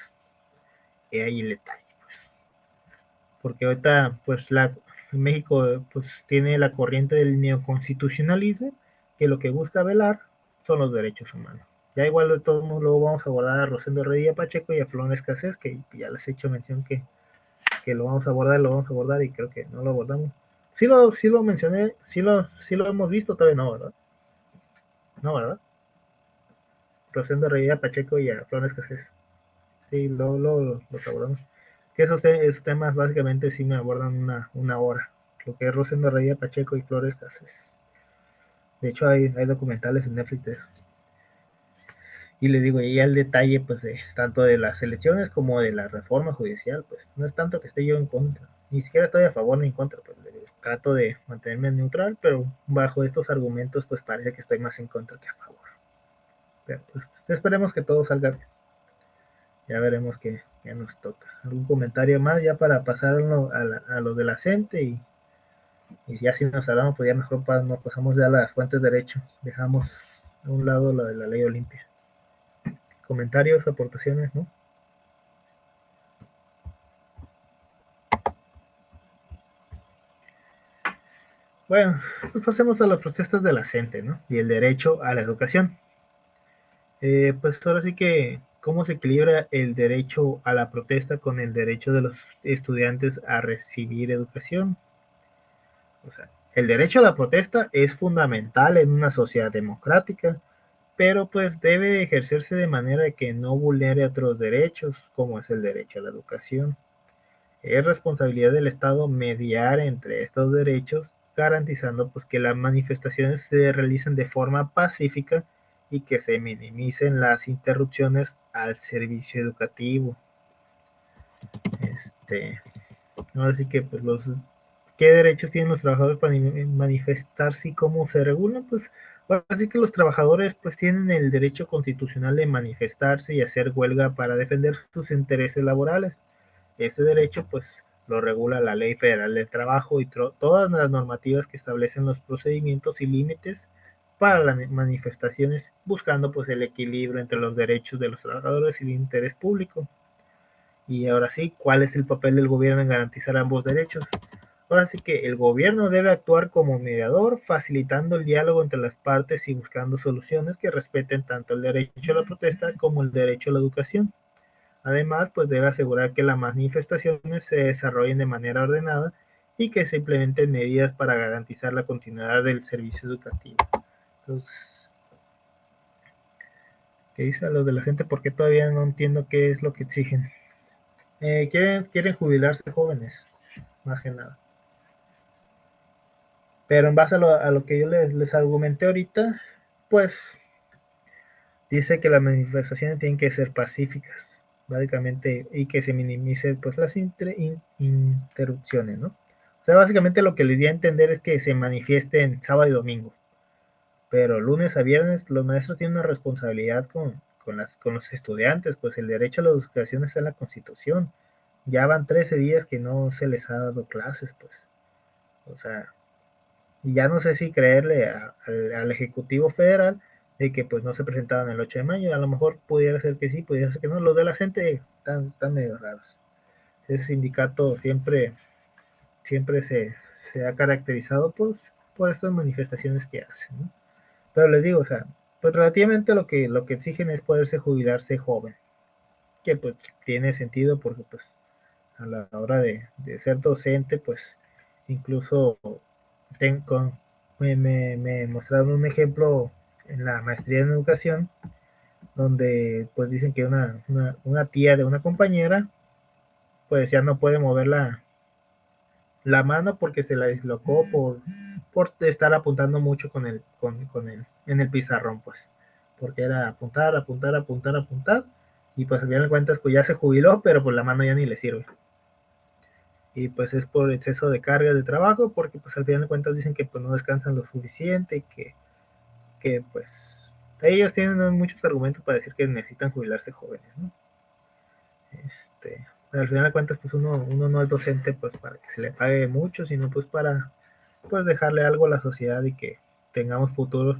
ahí el detalle, pues. Porque ahorita, pues México pues tiene la corriente del neoconstitucionalismo, que lo que busca velar son los derechos humanos. Ya igual de todos modos luego vamos a abordar a Rosendo Redilla Pacheco y a Flores Cassés, que ya les he hecho mención que lo vamos a abordar y creo que no lo abordamos. Sí lo mencioné, sí lo hemos visto, todavía no, ¿verdad? No, ¿verdad? Rosendo Redilla Pacheco y a Flores Cassés. Sí, los abordamos. Que esos temas básicamente sí me abordan una hora. Lo que es Rosendo Redilla Pacheco y Flores Cassés. De hecho hay documentales en Netflix de eso. Y les digo, y el detalle, pues, tanto de las elecciones como de la reforma judicial, pues, no es tanto que esté yo en contra, ni siquiera estoy a favor ni en contra, pues, trato de mantenerme neutral, pero bajo estos argumentos, pues, parece que estoy más en contra que a favor. Pero, pues, esperemos que todo salga bien. Ya veremos qué nos toca. ¿Algún comentario más ya para pasarlo a lo de la CENTE? Y ya si nos hablamos, pues ya mejor nos pasamos ya a las fuentes de derecho. Dejamos a un lado lo de la ley Olimpia. Comentarios, aportaciones, ¿no? Bueno, pues pasemos a las protestas de la CENTE, ¿no? Y el derecho a la educación. Pues ahora sí que, ¿cómo se equilibra el derecho a la protesta con el derecho de los estudiantes a recibir educación? O sea, el derecho a la protesta es fundamental en una sociedad democrática, pero pues debe ejercerse de manera que no vulnere otros derechos, como es el derecho a la educación. Es responsabilidad del Estado mediar entre estos derechos, garantizando pues que las manifestaciones se realicen de forma pacífica y que se minimicen las interrupciones al servicio educativo. Ahora sí que pues ¿qué derechos tienen los trabajadores para manifestarse y cómo se regulan? Pues ahora sí que los trabajadores pues tienen el derecho constitucional de manifestarse y hacer huelga para defender sus intereses laborales. Este derecho pues lo regula la Ley Federal del Trabajo y todas las normativas que establecen los procedimientos y límites para las manifestaciones, buscando pues el equilibrio entre los derechos de los trabajadores y el interés público. Y ahora sí, ¿cuál es el papel del gobierno en garantizar ambos derechos? Ahora sí que el gobierno debe actuar como mediador, facilitando el diálogo entre las partes y buscando soluciones que respeten tanto el derecho a la protesta como el derecho a la educación. Además, pues debe asegurar que las manifestaciones se desarrollen de manera ordenada y que se implementen medidas para garantizar la continuidad del servicio educativo. Entonces, ¿qué dice a lo de la gente? Porque todavía no entiendo qué es lo que exigen. Quieren jubilarse jóvenes, más que nada. Pero en base a lo que yo les argumenté ahorita, pues dice que las manifestaciones tienen que ser pacíficas, básicamente, y que se minimicen pues las interrupciones, ¿no? O sea, básicamente lo que les di a entender es que se manifiesten sábado y domingo, pero lunes a viernes los maestros tienen una responsabilidad con los estudiantes, pues el derecho a la educación está en la Constitución. Ya van 13 días que no se les ha dado clases, pues. O sea, y ya no sé si creerle al Ejecutivo Federal de que pues no se presentaban el 8 de mayo, a lo mejor pudiera ser que sí, pudiera ser que no, los de la gente están medio raros. Ese sindicato siempre se ha caracterizado por estas manifestaciones que hacen, ¿no? Pero les digo, o sea, pues relativamente lo que exigen es poderse jubilarse joven, que pues tiene sentido porque pues a la hora de ser docente, pues incluso me mostraron un ejemplo en la maestría en educación, donde pues dicen que una tía de una compañera, pues ya no puede mover la mano porque se la dislocó por estar apuntando mucho en el pizarrón, pues, porque era apuntar, apuntar, apuntar, apuntar, y pues al final de cuentas pues ya se jubiló, pero pues la mano ya ni le sirve. Y pues es por exceso de carga de trabajo, porque pues al final de cuentas dicen que pues no descansan lo suficiente y que pues ellos tienen muchos argumentos para decir que necesitan jubilarse jóvenes, ¿no? Al final de cuentas pues uno no es docente pues para que se le pague mucho, sino pues para pues dejarle algo a la sociedad y que tengamos futuros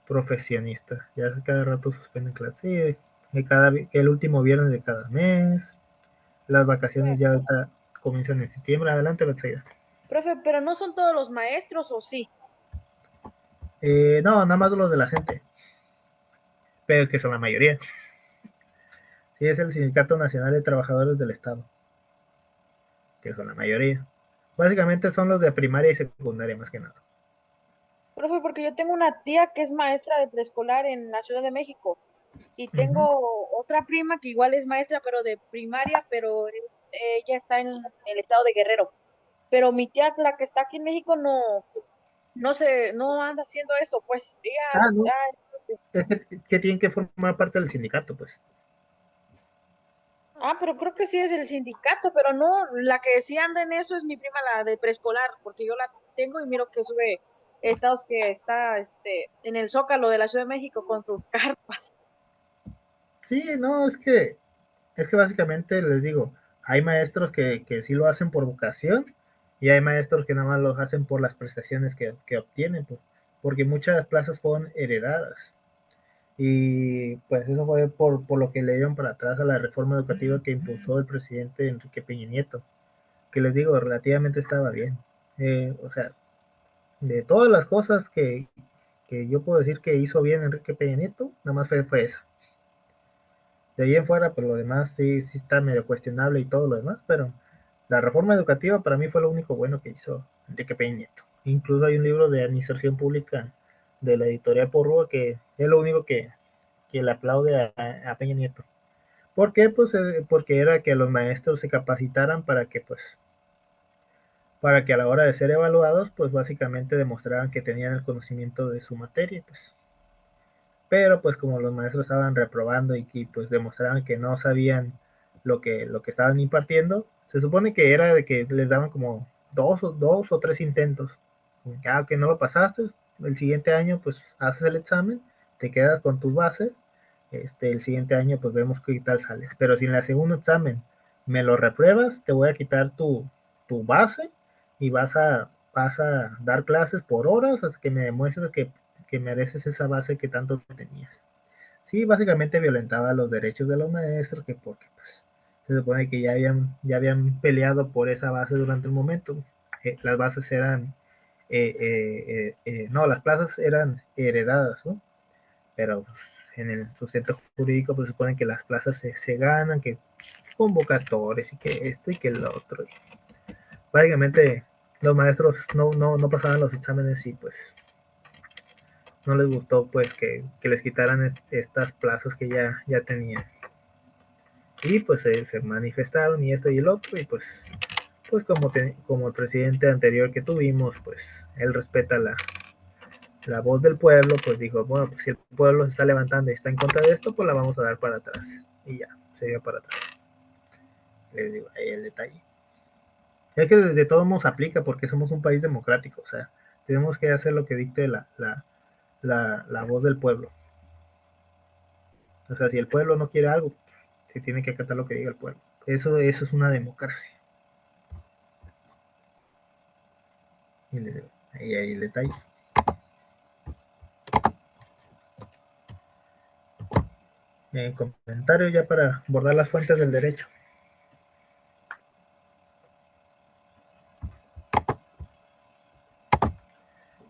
profesionista. Ya cada rato suspenden clases, el último viernes de cada mes. Las vacaciones ya ahorita comienzan en septiembre. Adelante, Betsaida. Profe, pero no son todos los maestros, ¿o sí? No, nada más los de la gente, pero que son la mayoría. Sí, es el Sindicato Nacional de Trabajadores del Estado, que son la mayoría. Básicamente son los de primaria y secundaria, más que nada. Profe, porque yo tengo una tía que es maestra de preescolar en la Ciudad de México y tengo otra prima que igual es maestra, pero de primaria, pero ella está en el estado de Guerrero. Pero mi tía, la que está aquí en México, no anda haciendo eso, pues ella, No. Es que tienen que formar parte del sindicato, pues. pero creo que sí es el sindicato, pero no, la que sí anda en eso es mi prima, la de preescolar, porque yo la tengo y miro que sube estados que está en el Zócalo de la Ciudad de México con sus carpas. Sí, no, es que básicamente les digo, hay maestros que sí lo hacen por vocación y hay maestros que nada más los hacen por las prestaciones que obtienen, pues, porque muchas plazas fueron heredadas. Y pues eso fue por lo que le dieron para atrás a la reforma educativa que impulsó el presidente Enrique Peña Nieto, que les digo, relativamente estaba bien. O sea, de todas las cosas que yo puedo decir que hizo bien Enrique Peña Nieto, nada más fue esa. De ahí en fuera, pues lo demás sí está medio cuestionable y todo lo demás, pero la reforma educativa para mí fue lo único bueno que hizo Enrique Peña Nieto. Incluso hay un libro de administración pública de la editorial Porrúa que es lo único que le aplaude a Peña Nieto. ¿Por qué? Pues porque era que los maestros se capacitaran para que a la hora de ser evaluados, pues básicamente demostraran que tenían el conocimiento de su materia, pues. Pero pues como los maestros estaban reprobando y que pues demostraban que no sabían lo que estaban impartiendo, se supone que era de que les daban como dos o tres intentos. Que no lo pasaste, el siguiente año pues haces el examen, te quedas con tus bases, el siguiente año pues vemos qué tal sales. Pero si en el segundo examen me lo repruebas, te voy a quitar tu base y vas a dar clases por horas hasta que me demuestres que mereces esa base que tanto tenías. Sí, básicamente violentaba los derechos de los maestros, que porque pues, se supone que ya habían peleado por esa base durante el momento. Las bases eran, no, las plazas eran heredadas, ¿no? Pero pues, en el sustento jurídico pues, se supone que las plazas se ganan, que convocatorias y que esto y que lo otro. Básicamente los maestros no pasaban los exámenes y pues no les gustó pues que les quitaran estas plazas que ya tenían. Y pues se manifestaron y esto y el otro y pues como el presidente anterior que tuvimos, pues él respeta la voz del pueblo, pues dijo, bueno, pues si el pueblo se está levantando y está en contra de esto, pues la vamos a dar para atrás. Y ya, se dio para atrás. Les digo, ahí el detalle. Es que de todos modos aplica porque somos un país democrático, o sea, tenemos que hacer lo que dicte la voz del pueblo. O sea, si el pueblo no quiere algo, se tiene que acatar lo que diga el pueblo. Eso es una democracia. Y ahí hay el detalle. Comentario ya para abordar las fuentes del derecho.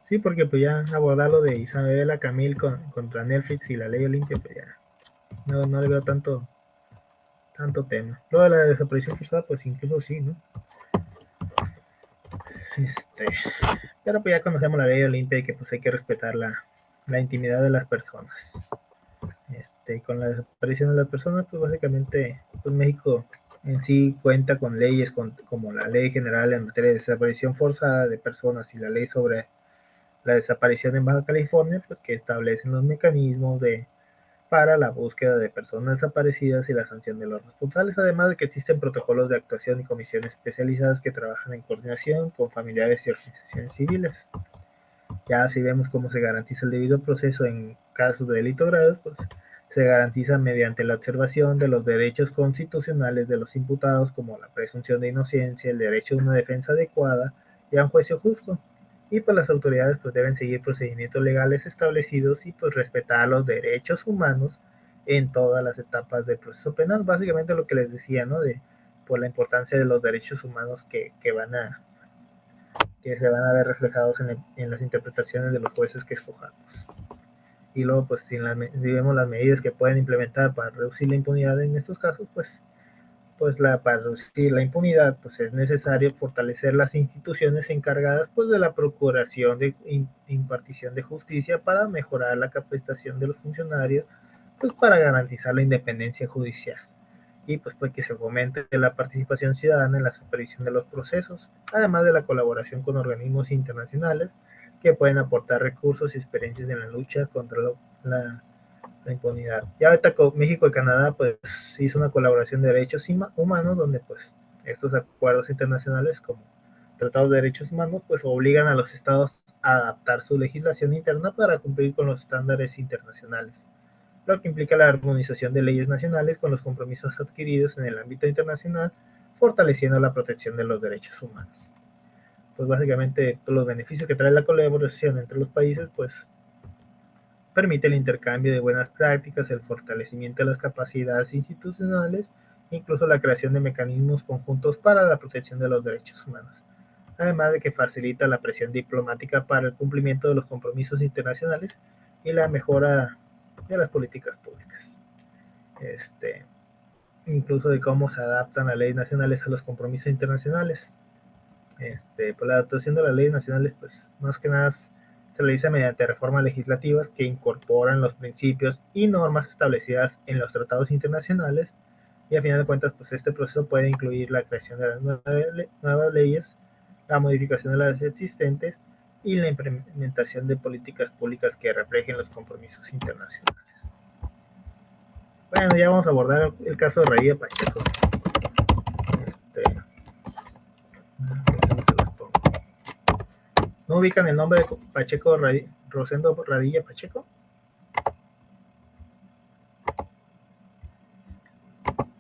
Sí, porque pues ya abordar lo de Isabela Camil contra Netflix y la ley Olimpia, pues ya no le veo tanto tema. Lo de la desaparición forzada, pues incluso sí, ¿no? Pero pues ya conocemos la ley Olimpia y que pues hay que respetar la intimidad de las personas. Con la desaparición de las personas, pues básicamente pues México en sí cuenta con leyes como la Ley General en materia de desaparición forzada de personas y la ley sobre la desaparición en Baja California, pues que establecen los mecanismos para la búsqueda de personas desaparecidas y la sanción de los responsables, además de que existen protocolos de actuación y comisiones especializadas que trabajan en coordinación con familiares y organizaciones civiles. Ya si vemos cómo se garantiza el debido proceso en casos de delito grave, pues se garantiza mediante la observación de los derechos constitucionales de los imputados, como la presunción de inocencia, el derecho a una defensa adecuada y a un juicio justo, y pues las autoridades pues deben seguir procedimientos legales establecidos y pues respetar los derechos humanos en todas las etapas del proceso penal. Básicamente lo que les decía, ¿no? De por la importancia de los derechos humanos que se van a ver reflejados en las interpretaciones de los jueces que escojamos. Y luego, pues, si vemos las medidas que pueden implementar para reducir la impunidad en estos casos, pues para reducir la impunidad, pues es necesario fortalecer las instituciones encargadas, pues, de la procuración de impartición de justicia para mejorar la capacitación de los funcionarios, pues, para garantizar la independencia judicial. Y pues que se fomente la participación ciudadana en la supervisión de los procesos, además de la colaboración con organismos internacionales que pueden aportar recursos y experiencias en la lucha contra la impunidad. Ya ahorita con México y Canadá pues hizo una colaboración de derechos humanos donde pues estos acuerdos internacionales como tratados de derechos humanos pues obligan a los estados a adaptar su legislación interna para cumplir con los estándares internacionales, lo que implica la armonización de leyes nacionales con los compromisos adquiridos en el ámbito internacional, fortaleciendo la protección de los derechos humanos. Pues básicamente los beneficios que trae la colaboración entre los países, pues permite el intercambio de buenas prácticas, el fortalecimiento de las capacidades institucionales, incluso la creación de mecanismos conjuntos para la protección de los derechos humanos, además de que facilita la presión diplomática para el cumplimiento de los compromisos internacionales y la mejora de las políticas públicas. Incluso de cómo se adaptan las leyes nacionales a los compromisos internacionales. Pues la adaptación de las leyes nacionales, pues más que nada se realiza mediante reformas legislativas que incorporan los principios y normas establecidas en los tratados internacionales, y a final de cuentas, pues este proceso puede incluir la creación de las nuevas leyes, la modificación de las existentes y la implementación de políticas públicas que reflejen los compromisos internacionales. Bueno, ya vamos a abordar el caso de Radilla Pacheco. ¿No ubican el nombre de Pacheco, Rosendo Radilla Pacheco?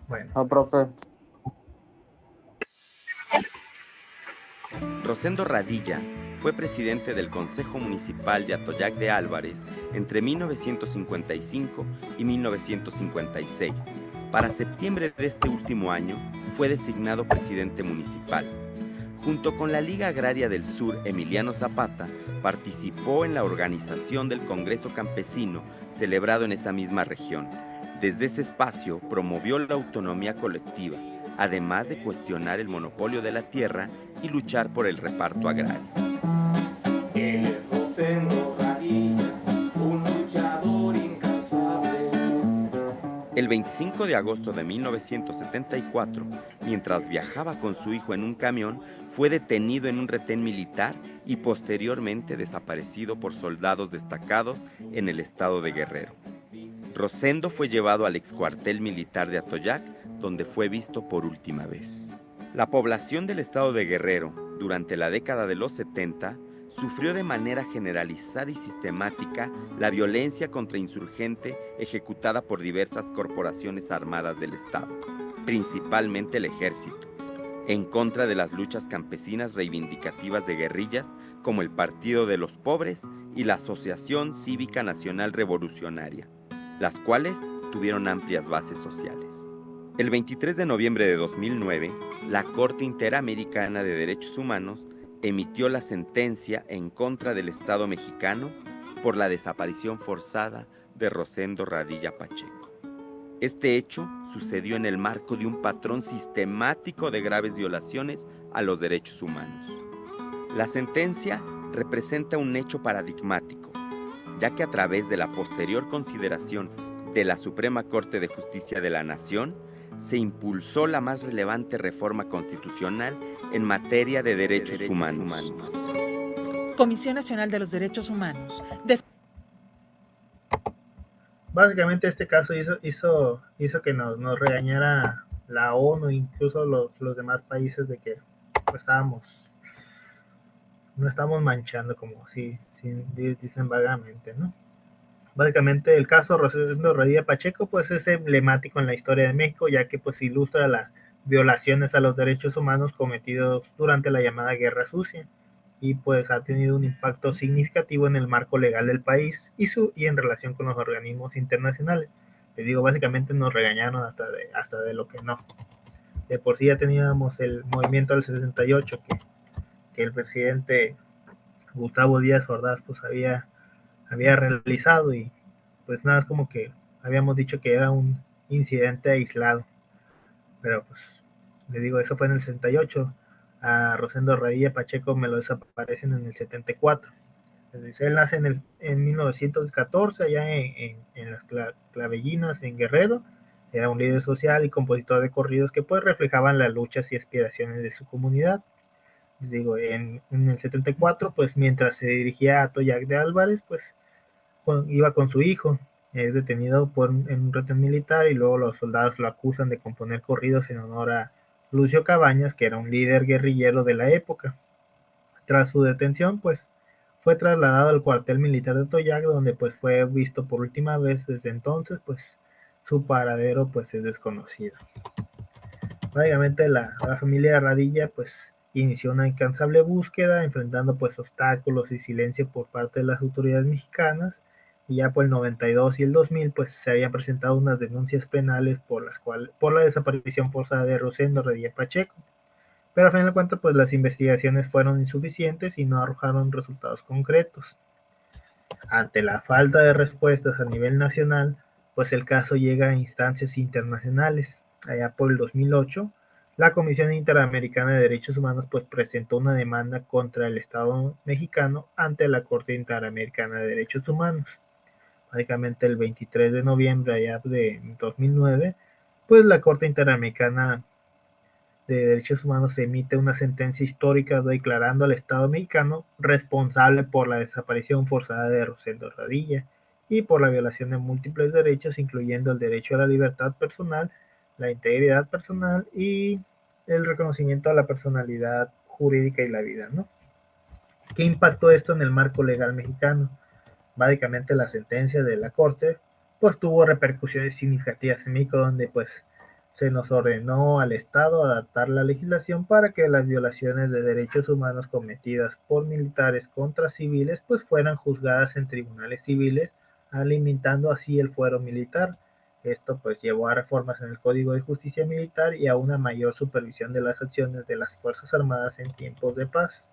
Bueno. No, profe. Rosendo Radilla fue presidente del Consejo Municipal de Atoyac de Álvarez entre 1955 y 1956. Para septiembre de este último año fue designado presidente municipal. Junto con la Liga Agraria del Sur Emiliano Zapata, participó en la organización del Congreso Campesino celebrado en esa misma región. Desde ese espacio promovió la autonomía colectiva, además de cuestionar el monopolio de la tierra y luchar por el reparto agrario. El 25 de agosto de 1974, mientras viajaba con su hijo en un camión, fue detenido en un retén militar y posteriormente desaparecido por soldados destacados en el estado de Guerrero. Rosendo fue llevado al excuartel militar de Atoyac, donde fue visto por última vez. La población del estado de Guerrero, durante la década de los 70, sufrió de manera generalizada y sistemática la violencia contra insurgente ejecutada por diversas corporaciones armadas del Estado, principalmente el Ejército, en contra de las luchas campesinas reivindicativas de guerrillas como el Partido de los Pobres y la Asociación Cívica Nacional Revolucionaria, las cuales tuvieron amplias bases sociales. El 23 de noviembre de 2009, la Corte Interamericana de Derechos Humanos emitió la sentencia en contra del Estado mexicano por la desaparición forzada de Rosendo Radilla Pacheco. Este hecho sucedió en el marco de un patrón sistemático de graves violaciones a los derechos humanos. La sentencia representa un hecho paradigmático, ya que a través de la posterior consideración de la Suprema Corte de Justicia de la Nación, se impulsó la más relevante reforma constitucional en materia de derechos humanos. Comisión Nacional de los Derechos Humanos. Básicamente este caso hizo que nos regañara la ONU, incluso los demás países, de que pues, no estamos manchando, como si dicen vagamente, ¿no? Básicamente el caso Rosendo Radilla Pacheco pues es emblemático en la historia de México, ya que pues ilustra las violaciones a los derechos humanos cometidos durante la llamada Guerra Sucia, y pues ha tenido un impacto significativo en el marco legal del país y en relación con los organismos internacionales. Les digo, básicamente nos regañaron hasta de lo que no. De por sí ya teníamos el movimiento del 68 que el presidente Gustavo Díaz Ordaz pues había realizado, y pues nada, es como que habíamos dicho que era un incidente aislado, pero pues le digo, eso fue en el 68. A Rosendo Radilla Pacheco me lo desaparecen en el 74. Entonces, él nace en 1914 allá en las Clavellinas, en Guerrero. Era un líder social y compositor de corridos que pues reflejaban las luchas y aspiraciones de su comunidad. Les digo, en el 74, pues mientras se dirigía a Toyac de Álvarez, pues iba con su hijo. Es detenido en un retén militar y luego los soldados lo acusan de componer corridos en honor a Lucio Cabañas, que era un líder guerrillero de la época. Tras su detención, pues fue trasladado al cuartel militar de Toyac, donde pues fue visto por última vez. Desde entonces, pues su paradero pues es desconocido. Básicamente la familia Radilla pues inició una incansable búsqueda, enfrentando pues obstáculos y silencio por parte de las autoridades mexicanas, y ya por el 92 y el 2000 pues se habían presentado unas denuncias penales por la desaparición forzada de Rosendo Radilla Pacheco, pero a fin de cuentas pues las investigaciones fueron insuficientes y no arrojaron resultados concretos. Ante la falta de respuestas a nivel nacional, pues el caso llega a instancias internacionales. Allá por el 2008, la Comisión Interamericana de Derechos Humanos pues presentó una demanda contra el Estado mexicano ante la Corte Interamericana de Derechos Humanos. Básicamente el 23 de noviembre allá de 2009, pues la Corte Interamericana de Derechos Humanos emite una sentencia histórica declarando al Estado mexicano responsable por la desaparición forzada de Rosendo Radilla y por la violación de múltiples derechos, incluyendo el derecho a la libertad personal, la integridad personal y el reconocimiento a la personalidad jurídica y la vida, ¿no? ¿Qué impactó esto en el marco legal mexicano? Básicamente la sentencia de la Corte pues tuvo repercusiones significativas en México, donde pues se nos ordenó al Estado adaptar la legislación para que las violaciones de derechos humanos cometidas por militares contra civiles pues fueran juzgadas en tribunales civiles, alimentando así el fuero militar. Esto pues llevó a reformas en el Código de Justicia Militar y a una mayor supervisión de las acciones de las Fuerzas Armadas en tiempos de paz.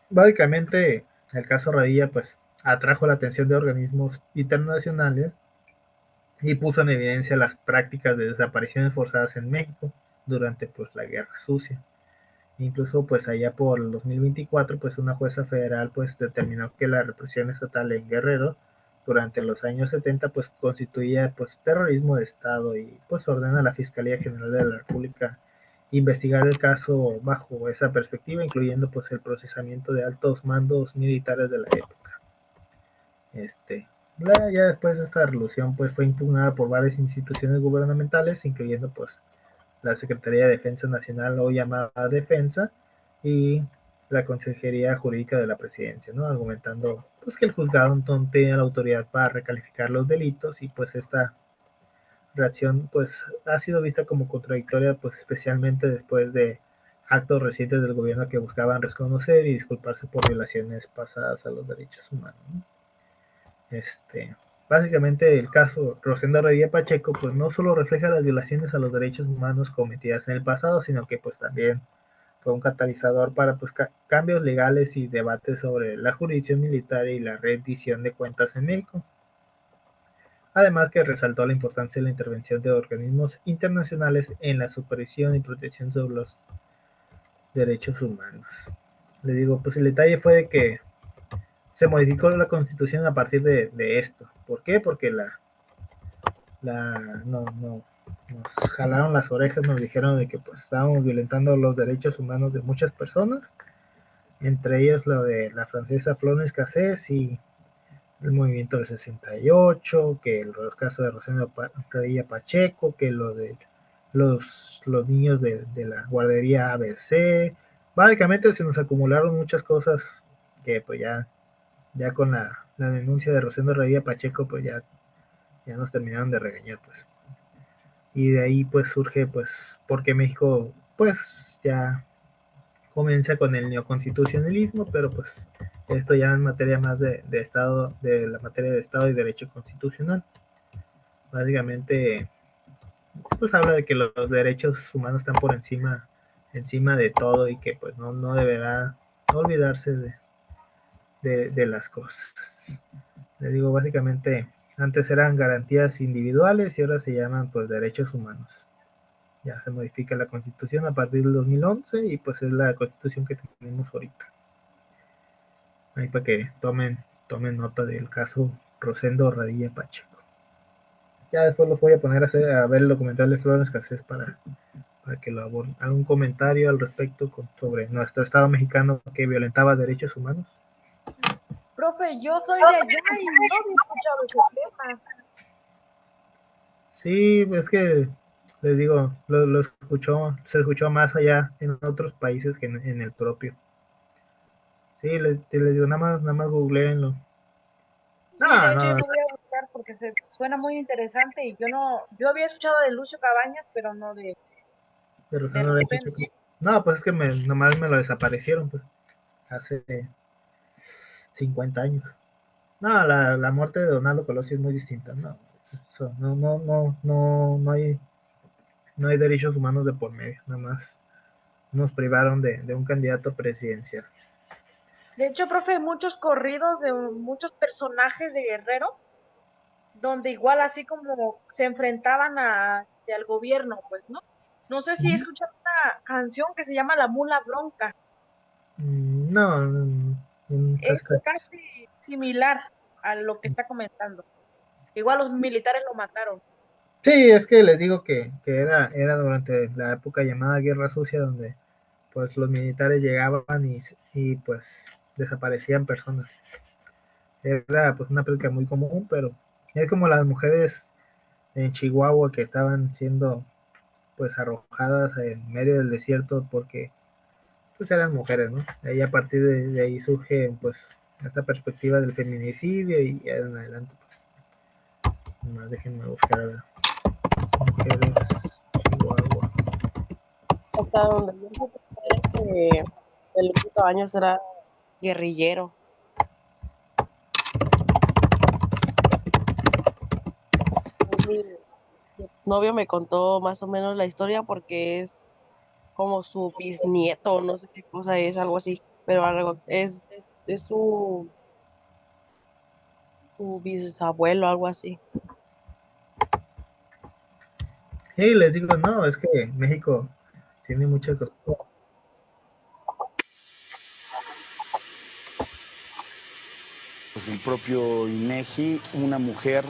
Básicamente, el caso Radilla pues atrajo la atención de organismos internacionales y puso en evidencia las prácticas de desapariciones forzadas en México durante pues la Guerra Sucia. Incluso pues allá por el 2024 pues una jueza federal pues determinó que la represión estatal en Guerrero durante los años 70 pues constituía pues terrorismo de Estado, y pues ordena a la Fiscalía General de la República investigar el caso bajo esa perspectiva, incluyendo pues el procesamiento de altos mandos militares de la época. Ya después esta resolución pues fue impugnada por varias instituciones gubernamentales, incluyendo pues la Secretaría de Defensa Nacional, o llamada Defensa, y la Consejería Jurídica de la Presidencia, ¿no? Argumentando pues que el juzgado no tenía la autoridad para recalificar los delitos, y pues esta reacción pues ha sido vista como contradictoria, pues especialmente después de actos recientes del gobierno que buscaban reconocer y disculparse por violaciones pasadas a los derechos humanos, ¿no? Básicamente el caso Rosendo Radilla Pacheco pues no solo refleja las violaciones a los derechos humanos cometidas en el pasado, sino que pues también fue un catalizador para pues cambios legales y debates sobre la jurisdicción militar y la rendición de cuentas en México. Además que resaltó la importancia de la intervención de organismos internacionales en la supervisión y protección sobre los derechos humanos. Le digo, pues el detalle fue de que se modificó la Constitución a partir de esto. ¿Por qué? Porque nos jalaron las orejas, nos dijeron de que pues estábamos violentando los derechos humanos de muchas personas, entre ellas lo de la francesa Florence Cassés y el movimiento del 68, que los casos de Rosendo Radilla Pacheco, que lo de los niños de la guardería ABC. Básicamente se nos acumularon muchas cosas que pues ya con la denuncia de Rosendo Radilla Pacheco pues ya nos terminaron de regañar, pues. Y de ahí pues surge pues porque México pues ya comienza con el neoconstitucionalismo, pero pues esto ya en materia más de Estado, de la materia de Estado y derecho constitucional. Básicamente, pues habla de que los derechos humanos están por encima de todo y que pues no deberá olvidarse de las cosas. Les digo, básicamente, antes eran garantías individuales y ahora se llaman pues derechos humanos. Ya se modifica la Constitución a partir del 2011 y pues es la Constitución que tenemos ahorita. Ahí para que tomen nota del caso Rosendo Radilla Pacheco. Ya después los voy a poner a ver el documental de Florence Cassés para que lo aborden. ¿Algún comentario al respecto sobre nuestro Estado mexicano que violentaba derechos humanos? Profe, yo soy de allá y no había escuchado ese tema. Sí, es que les digo, se escuchó más allá en otros países que en el propio. Sí, les digo, nada más googleenlo. Sí, de hecho eso voy a buscar porque suena muy interesante y yo había escuchado de Lucio Cabañas, pero no de Rosendo. No, pues es que nomás me lo desaparecieron, pues, hace 50 años. No, la muerte de Donaldo Colosio es muy distinta, no. Eso, no hay derechos humanos de por medio, nada más nos privaron de un candidato presidencial. De hecho, profe, hay muchos corridos de muchos personajes de Guerrero, donde igual así como se enfrentaban al gobierno, pues, ¿no? No sé si he escuchado una canción que se llama La Mula Bronca. No. Es casi similar a lo que está comentando. Igual los militares lo mataron. Sí, es que les digo que era durante la época llamada Guerra Sucia, donde pues los militares llegaban y pues desaparecían personas. Era pues una práctica muy común, pero es como las mujeres en Chihuahua que estaban siendo pues arrojadas en medio del desierto porque pues eran mujeres, ¿no? Ahí a partir de ahí surge pues esta perspectiva del feminicidio y en adelante pues más déjenme buscar a ver. Mujeres Chihuahua. Hasta donde yo sé que el Lucio Cabañas era guerrillero. Mi exnovio me contó más o menos la historia porque es como su bisnieto, no sé qué cosa es, algo así, pero algo es su bisabuelo, algo así. Sí, les digo, no, es que México tiene muchas cosas. Desde el propio INEGI, una mujer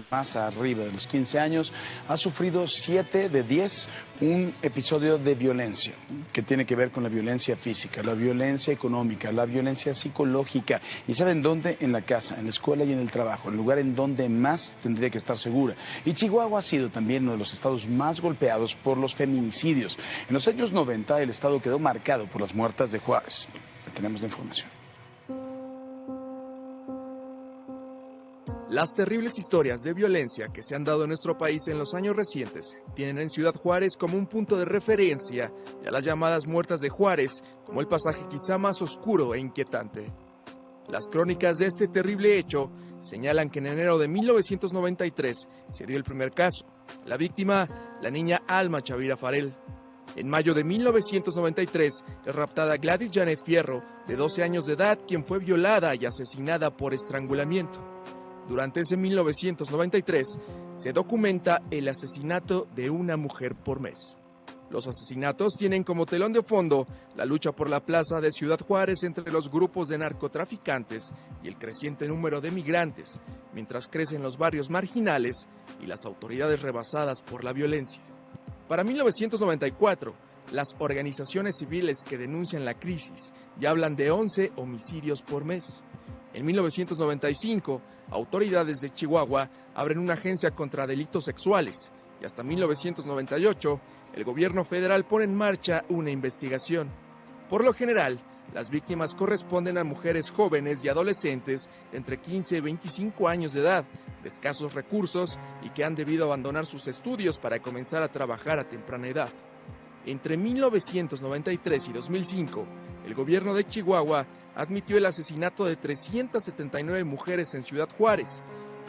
más arriba de los 15 años ha sufrido 7 de 10 un episodio de violencia que tiene que ver con la violencia física, la violencia económica, la violencia psicológica. ¿Y saben dónde? En la casa, en la escuela y en el trabajo, el lugar en donde más tendría que estar segura. Y Chihuahua ha sido también uno de los estados más golpeados por los feminicidios. En los años 90 el estado quedó marcado por las muertas de Juárez. Tenemos la información. Las terribles historias de violencia que se han dado en nuestro país en los años recientes tienen en Ciudad Juárez como un punto de referencia y a las llamadas muertas de Juárez como el pasaje quizá más oscuro e inquietante. Las crónicas de este terrible hecho señalan que en enero de 1993 se dio el primer caso. La víctima, la niña Alma Chavira Farel. En mayo de 1993 es raptada Gladys Janet Fierro, de 12 años de edad, quien fue violada y asesinada por estrangulamiento. Durante ese 1993 se documenta el asesinato de una mujer por mes. Los asesinatos tienen como telón de fondo la lucha por la plaza de Ciudad Juárez entre los grupos de narcotraficantes y el creciente número de migrantes, mientras crecen los barrios marginales y las autoridades rebasadas por la violencia. Para 1994, las organizaciones civiles que denuncian la crisis ya hablan de 11 homicidios por mes. En 1995, autoridades de Chihuahua abren una agencia contra delitos sexuales y hasta 1998, el gobierno federal pone en marcha una investigación. Por lo general, las víctimas corresponden a mujeres jóvenes y adolescentes de entre 15 y 25 años de edad, de escasos recursos y que han debido abandonar sus estudios para comenzar a trabajar a temprana edad. Entre 1993 y 2005, el gobierno de Chihuahua admitió el asesinato de 379 mujeres en Ciudad Juárez,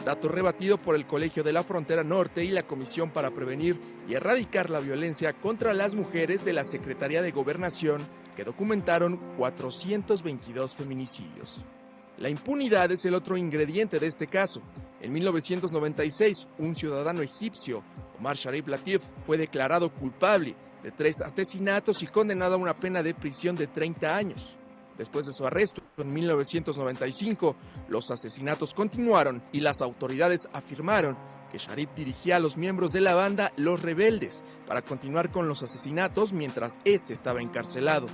dato rebatido por el Colegio de la Frontera Norte y la Comisión para Prevenir y Erradicar la Violencia contra las Mujeres de la Secretaría de Gobernación, que documentaron 422 feminicidios. La impunidad es el otro ingrediente de este caso. En 1996, un ciudadano egipcio, Omar Sharif Latif, fue declarado culpable de 3 asesinatos y condenado a una pena de prisión de 30 años. Después de su arresto, en 1995, los asesinatos continuaron y las autoridades afirmaron que Sharif dirigía a los miembros de la banda Los Rebeldes para continuar con los asesinatos mientras este estaba encarcelado.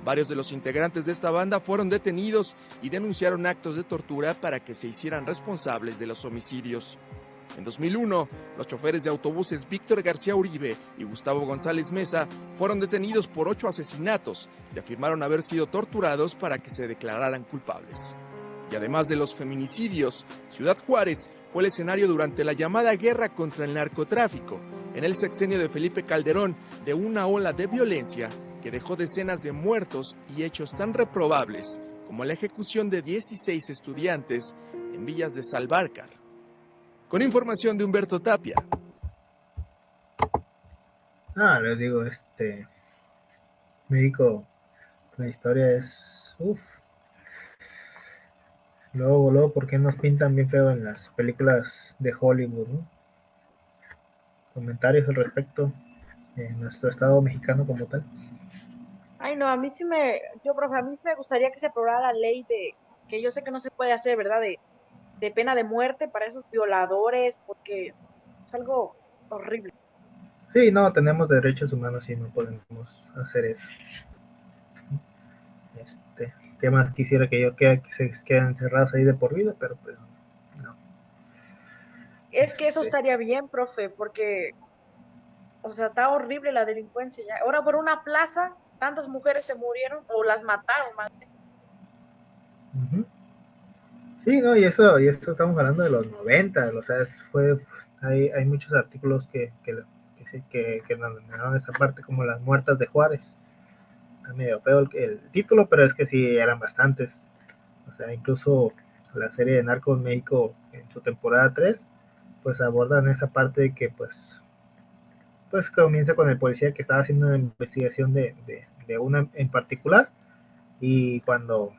Varios de los integrantes de esta banda fueron detenidos y denunciaron actos de tortura para que se hicieran responsables de los homicidios. En 2001, los choferes de autobuses Víctor García Uribe y Gustavo González Mesa fueron detenidos por 8 asesinatos y afirmaron haber sido torturados para que se declararan culpables. Y además de los feminicidios, Ciudad Juárez fue el escenario durante la llamada guerra contra el narcotráfico, en el sexenio de Felipe Calderón, de una ola de violencia que dejó decenas de muertos y hechos tan reprobables como la ejecución de 16 estudiantes en Villas de Salvarcar. Con información de Humberto Tapia. Les digo, México, la historia es, luego, ¿por qué nos pintan bien feo en las películas de Hollywood, no? Comentarios al respecto en nuestro estado mexicano como tal. Ay, no, a mí sí profe, a mí sí me gustaría que se aprobara la ley que yo sé que no se puede hacer, ¿verdad? De pena de muerte para esos violadores, porque es algo horrible. Sí, no, tenemos derechos humanos y no podemos hacer eso. ¿Qué más quisiera que se queden encerrados ahí de por vida? Pero pues no. Es que eso estaría bien, profe, porque, o sea, está horrible la delincuencia ya. Ahora por una plaza, tantas mujeres se murieron o las mataron más. Uh-huh. Sí, no, y eso estamos hablando de los 90, o sea, hay muchos artículos que denominaron esa parte como las muertas de Juárez. Está medio feo el título, pero es que sí eran bastantes. O sea, incluso la serie de Narcos México en su temporada 3, pues abordan esa parte de que pues comienza con el policía que estaba haciendo una investigación de una en particular, y cuando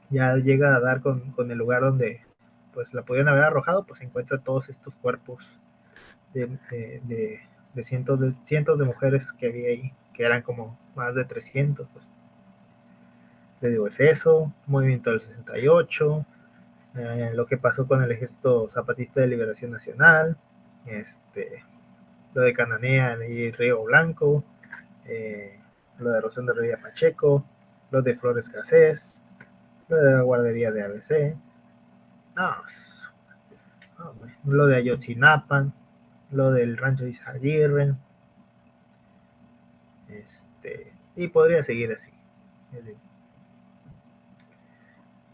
ya llega a dar con el lugar donde pues la podían haber arrojado, pues encuentra todos estos cuerpos de cientos de mujeres que había ahí, que eran como más de 300. Pues. Le digo, es eso, movimiento del 68, lo que pasó con el Ejército Zapatista de Liberación Nacional, lo de Cananea y Río Blanco, lo de Rosendo Rivera Pacheco, lo de Flores Garcés, lo de la guardería de ABC, lo de Ayotzinapa, lo del rancho Izaguirre, y podría seguir así.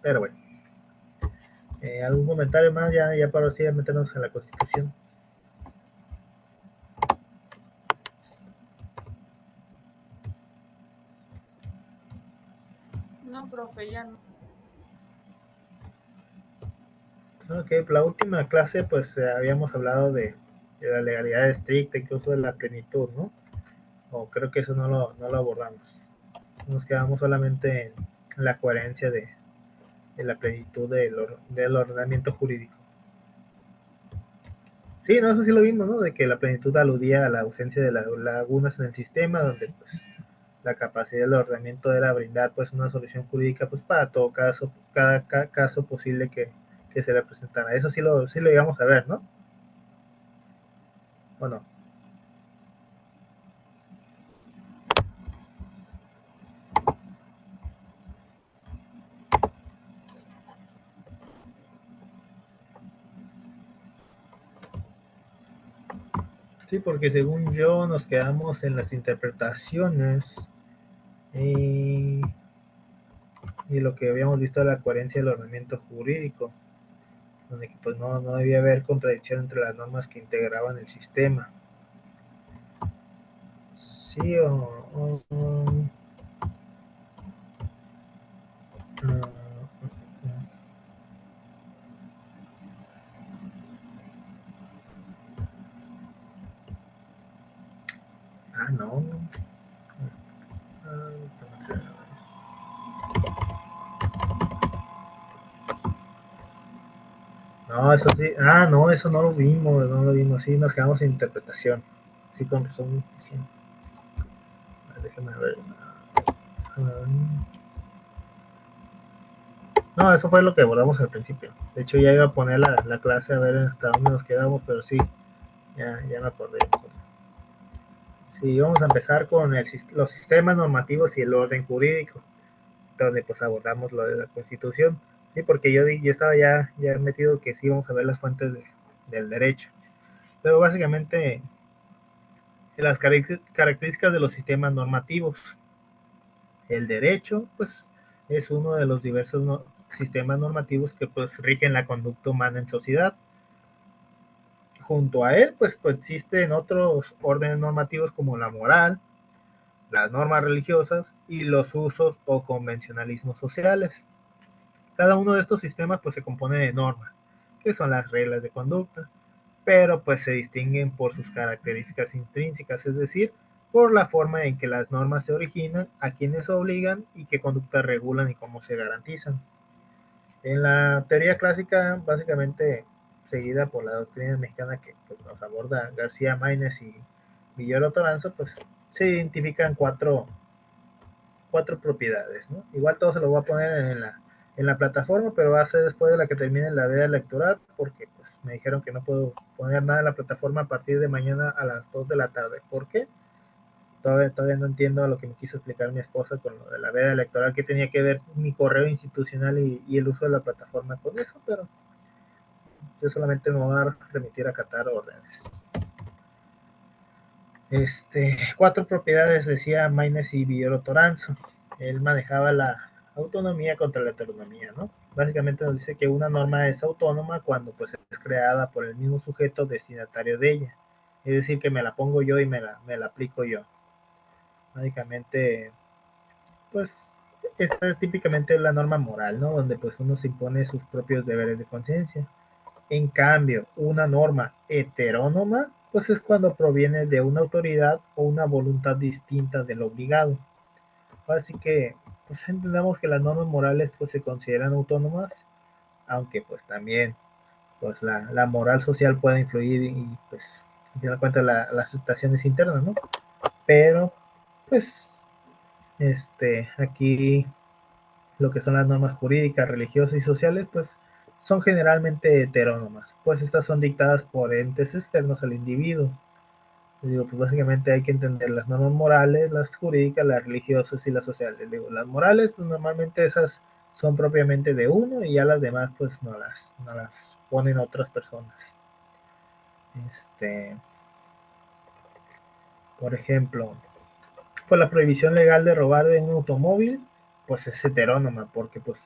Pero bueno, ¿algún comentario más ya para así meternos en la Constitución? No, profe, ya no. Ok, la última clase pues habíamos hablado de la legalidad estricta, incluso de la plenitud, ¿no? O creo que eso no lo abordamos. Nos quedamos solamente en la coherencia de la plenitud del ordenamiento jurídico. Sí, no, eso sí lo vimos, ¿no? De que la plenitud aludía a la ausencia de lagunas en el sistema, donde pues la capacidad del ordenamiento era brindar pues una solución jurídica pues para todo caso, cada caso posible que se le presentara. Eso sí lo llegamos a ver, ¿no? ¿O no? Sí, porque según yo nos quedamos en las interpretaciones y lo que habíamos visto de la coherencia del ordenamiento jurídico, donde pues no debía haber contradicción entre las normas que integraban el sistema. Sí Ah, no. No, eso sí. Ah, no, eso no lo vimos, no lo vimos. Sí, nos quedamos sin interpretación. Sí, con razón. Sí. Déjame ver. No, eso fue lo que abordamos al principio. De hecho, ya iba a poner la clase a ver hasta dónde nos quedamos, pero sí, ya me acordé. Sí, vamos a empezar con los sistemas normativos y el orden jurídico, donde pues abordamos lo de la Constitución. Sí, porque yo estaba ya metido que sí vamos a ver las fuentes del derecho. Pero básicamente las características de los sistemas normativos. El derecho, pues, es uno de los diversos sistemas normativos que pues rigen la conducta humana en sociedad. Junto a él, pues coexisten otros órdenes normativos como la moral, las normas religiosas y los usos o convencionalismos sociales. Cada uno de estos sistemas pues se compone de normas, que son las reglas de conducta, pero pues se distinguen por sus características intrínsecas, es decir, por la forma en que las normas se originan, a quienes obligan y qué conductas regulan y cómo se garantizan. En la teoría clásica, básicamente seguida por la doctrina mexicana que pues, nos aborda García Maínez y Villoro Toranzo, pues se identifican cuatro propiedades, ¿no? Igual todo se lo voy a poner en la plataforma, pero va a ser después de la que termine la veda electoral, porque pues me dijeron que no puedo poner nada en la plataforma a partir de mañana a las 2 de la tarde. ¿Por qué? Todavía no entiendo a lo que me quiso explicar mi esposa con lo de la veda electoral, que tenía que ver mi correo institucional y el uso de la plataforma con eso, pero yo solamente me voy a remitir a acatar órdenes. Cuatro propiedades, decía Maínez y Villoro Toranzo. Él manejaba la autonomía contra la heteronomía, ¿no? Básicamente nos dice que una norma es autónoma cuando pues es creada por el mismo sujeto destinatario de ella. Es decir, que me la pongo yo y me la aplico yo. Básicamente, pues, esta es típicamente la norma moral, ¿no? Donde pues uno se impone sus propios deberes de conciencia. En cambio, una norma heterónoma, pues es cuando proviene de una autoridad o una voluntad distinta del obligado. Así que, pues entendamos que las normas morales pues se consideran autónomas, aunque pues también pues la moral social puede influir y pues se da cuenta las situaciones internas, ¿no? Pero, pues, aquí lo que son las normas jurídicas, religiosas y sociales, pues son generalmente heterónomas, pues estas son dictadas por entes externos al individuo. Digo, pues básicamente hay que entender las normas morales, las jurídicas, las religiosas y las sociales. Digo, las morales, pues normalmente esas son propiamente de uno y ya las demás pues no las ponen otras personas. Por ejemplo, pues la prohibición legal de robar de un automóvil, pues es heterónoma, porque pues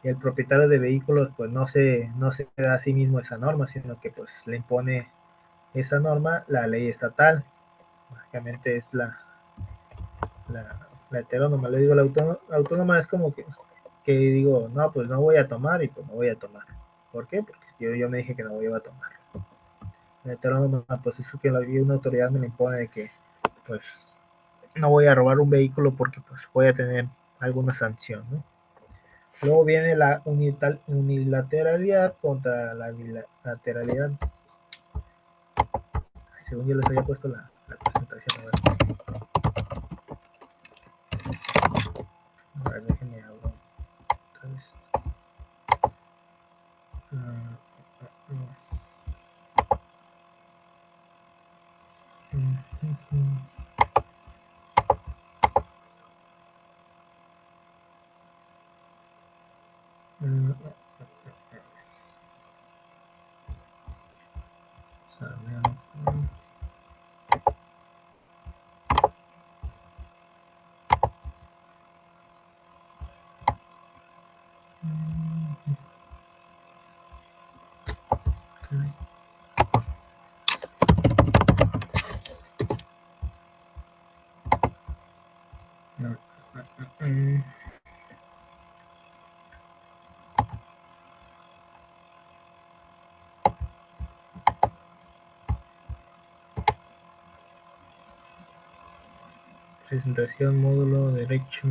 el propietario de vehículos pues no se da a sí mismo esa norma, sino que pues le impone esa norma la ley estatal. Básicamente es la heterónoma. Le digo, la autónoma es como que digo, no, pues no voy a tomar y pues no voy a tomar. ¿Por qué? Porque yo me dije que no iba a tomar. La heterónoma, pues eso que una autoridad me la impone de que pues no voy a robar un vehículo porque pues voy a tener alguna sanción, ¿no? Luego viene la unilateralidad contra la bilateralidad. Según yo les había puesto la presentación. A ver, déjenme abrir. Entonces, presentación, módulo, derecho.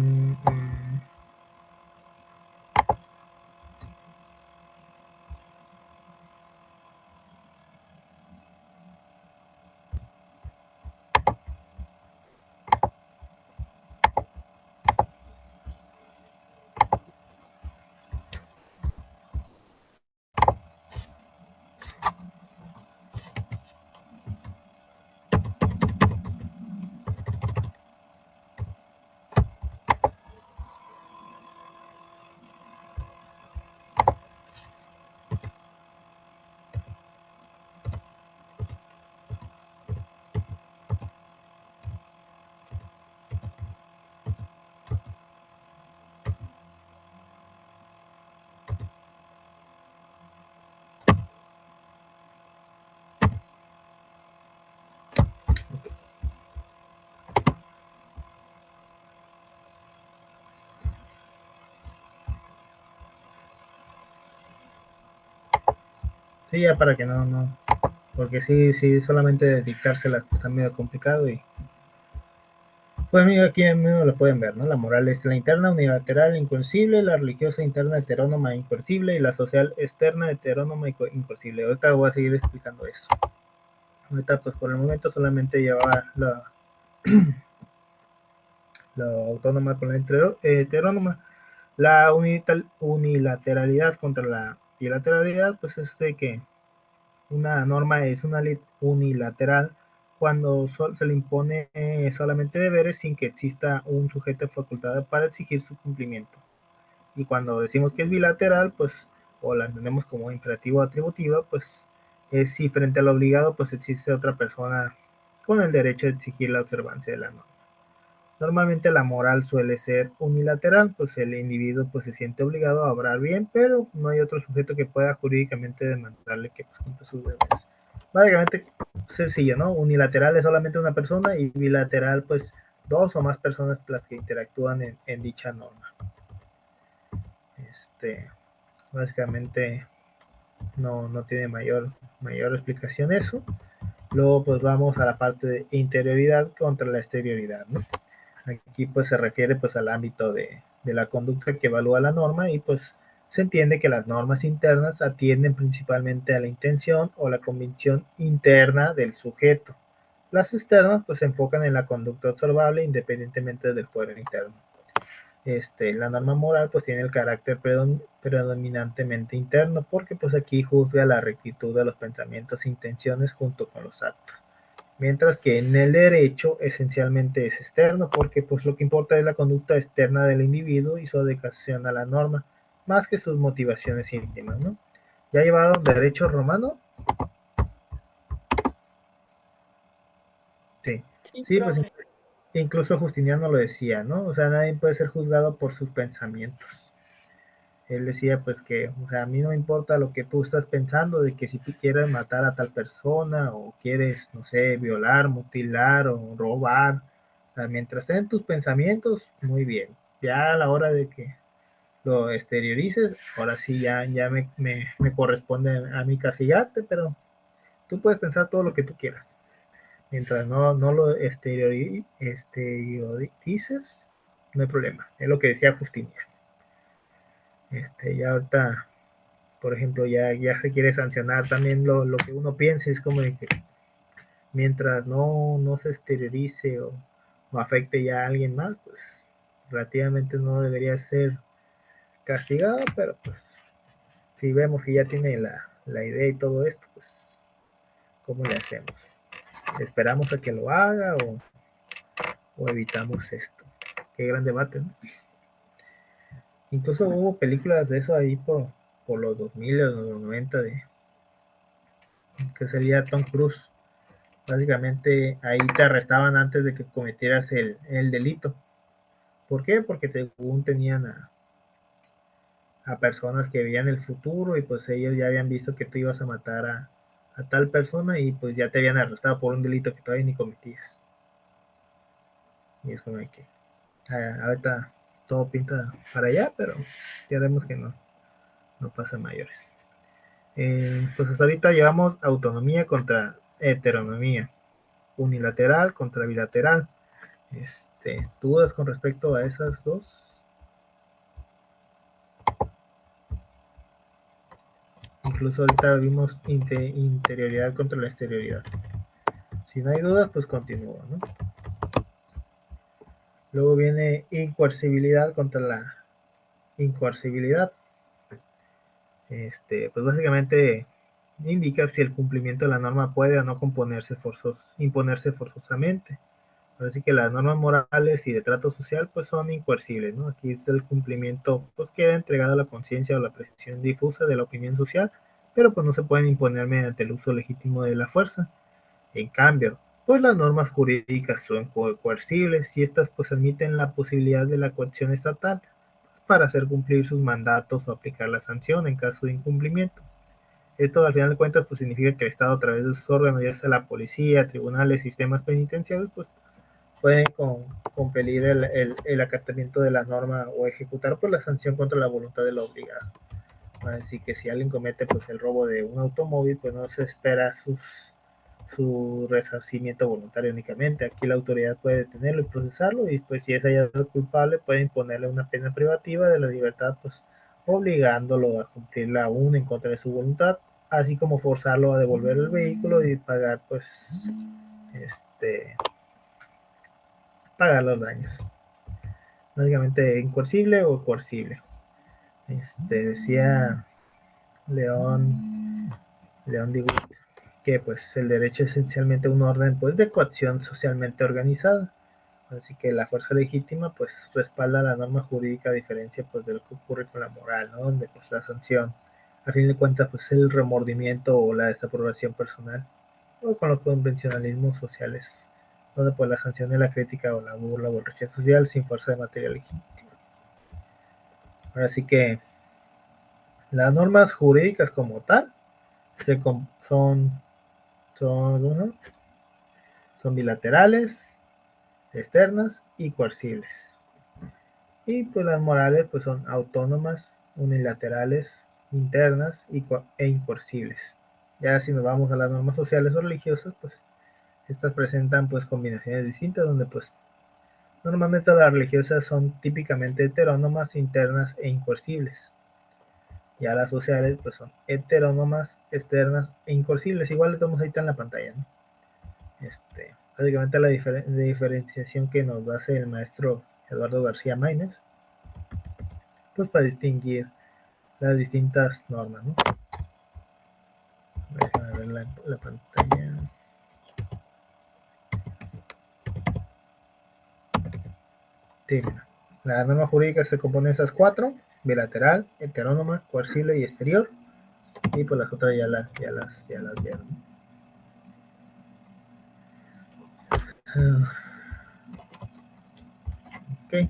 Sí, ya para que no, porque sí, solamente dictársela está medio complicado y pues mira, aquí mismo lo pueden ver, ¿no? La moral es la interna unilateral incoercible, la religiosa interna heterónoma incoercible y la social externa heterónoma incoercible. Ahorita voy a seguir explicando eso. Ahorita pues por el momento solamente llevaba la autónoma con la heterónoma. La unilateralidad contra la bilateralidad, pues es de que una norma es una unilateral cuando se le impone solamente deberes sin que exista un sujeto facultado para exigir su cumplimiento. Y cuando decimos que es bilateral, pues, o la entendemos como imperativo atributiva, pues es si frente al obligado, pues existe otra persona con el derecho de exigir la observancia de la norma. Normalmente la moral suele ser unilateral, pues el individuo pues se siente obligado a obrar bien, pero no hay otro sujeto que pueda jurídicamente demandarle que pues, cumpla sus deberes. Básicamente sencillo, ¿no? Unilateral es solamente una persona y bilateral pues dos o más personas las que interactúan en dicha norma. Básicamente no tiene mayor explicación eso. Luego pues vamos a la parte de interioridad contra la exterioridad, ¿no? Aquí pues se refiere pues al ámbito de la conducta que evalúa la norma y pues se entiende que las normas internas atienden principalmente a la intención o la convicción interna del sujeto. Las externas pues se enfocan en la conducta observable independientemente del fuero interno. La norma moral pues tiene el carácter predominantemente interno porque pues aquí juzga la rectitud de los pensamientos e intenciones junto con los actos. Mientras que en el derecho esencialmente es externo, porque pues lo que importa es la conducta externa del individuo y su adecuación a la norma, más que sus motivaciones íntimas, ¿no? ¿Ya llevaron derecho romano? Sí, pues incluso Justiniano lo decía, ¿no? O sea, nadie puede ser juzgado por sus pensamientos. Él decía pues que, o sea, a mí no me importa lo que tú estás pensando, de que si tú quieres matar a tal persona o quieres, no sé, violar, mutilar o robar, o sea, mientras estén tus pensamientos, muy bien. Ya a la hora de que lo exteriorices, ahora sí ya me corresponde a mí castigarte, pero tú puedes pensar todo lo que tú quieras. Mientras no lo exteriorices, no hay problema. Es lo que decía Justiniano. Ya ahorita, por ejemplo, ya se quiere sancionar también lo que uno piense, es como de que mientras no se exteriorice o afecte ya a alguien más, pues relativamente no debería ser castigado, pero pues si vemos que ya tiene la idea y todo esto, pues ¿cómo le hacemos? ¿Esperamos a que lo haga o evitamos esto? Qué gran debate, ¿no? Incluso hubo películas de eso ahí por los 2000 o los 90 que sería Tom Cruise. Básicamente ahí te arrestaban antes de que cometieras el delito. ¿Por qué? Porque según tenían a personas que veían el futuro y pues ellos ya habían visto que tú ibas a matar a tal persona y pues ya te habían arrestado por un delito que todavía ni cometías. Y es como que ahorita todo pinta para allá, pero ya vemos que no pasa mayores. Pues hasta ahorita llevamos autonomía contra heteronomía, unilateral contra bilateral. dudas con respecto a esas dos. Incluso ahorita vimos interioridad contra la exterioridad. Si no hay dudas, pues continúo, ¿no? Luego viene incoercibilidad contra la incoercibilidad. Pues básicamente indica si el cumplimiento de la norma puede o no imponerse forzosamente. Así que las normas morales y de trato social pues son incoercibles, ¿no? Aquí es el cumplimiento, pues queda entregado a la conciencia o la apreciación difusa de la opinión social, pero pues no se pueden imponer mediante el uso legítimo de la fuerza. En cambio, pues las normas jurídicas son coercibles y estas pues admiten la posibilidad de la coacción estatal para hacer cumplir sus mandatos o aplicar la sanción en caso de incumplimiento. Esto al final de cuentas pues significa que el Estado a través de sus órganos, ya sea la policía, tribunales, sistemas penitenciarios, pues pueden compelir el acatamiento de la norma o ejecutar pues la sanción contra la voluntad del obligado. Así que si alguien comete pues el robo de un automóvil, pues no se espera su resarcimiento voluntario únicamente. Aquí la autoridad puede detenerlo y procesarlo, y pues si es hallado culpable puede imponerle una pena privativa de la libertad, pues obligándolo a cumplirla aún en contra de su voluntad, así como forzarlo a devolver el vehículo y pagar pues pagar los daños. Básicamente incoercible o coercible. Decía León Dewitt que pues el derecho es esencialmente un orden pues de coacción socialmente organizada, así que la fuerza legítima pues respalda la norma jurídica, a diferencia pues de lo que ocurre con la moral, ¿no? Donde pues la sanción a fin de cuentas pues el remordimiento o la desaprobación personal, o con los convencionalismos sociales, donde pues la sanción es la crítica o la burla o el rechazo social sin fuerza de materia legítima. Ahora sí que las normas jurídicas como tal son bilaterales, externas y coercibles. Y pues las morales pues son autónomas, unilaterales, internas e incoercibles. Ya si nos vamos a las normas sociales o religiosas, pues estas presentan pues combinaciones distintas, donde pues normalmente las religiosas son típicamente heterónomas, internas e incoercibles. Ya las sociales pues son heterónomas, externas e incoercibles. Igual estamos ahí en la pantalla, ¿no? Básicamente la diferenciación que nos hace el maestro Eduardo García Maínez, pues para distinguir las distintas normas, ¿no? Déjame ver la pantalla. Sí, mira. La norma jurídica se compone de esas cuatro: bilateral, heterónoma, coercible y exterior. Y pues las otras ya las vieron. Ok.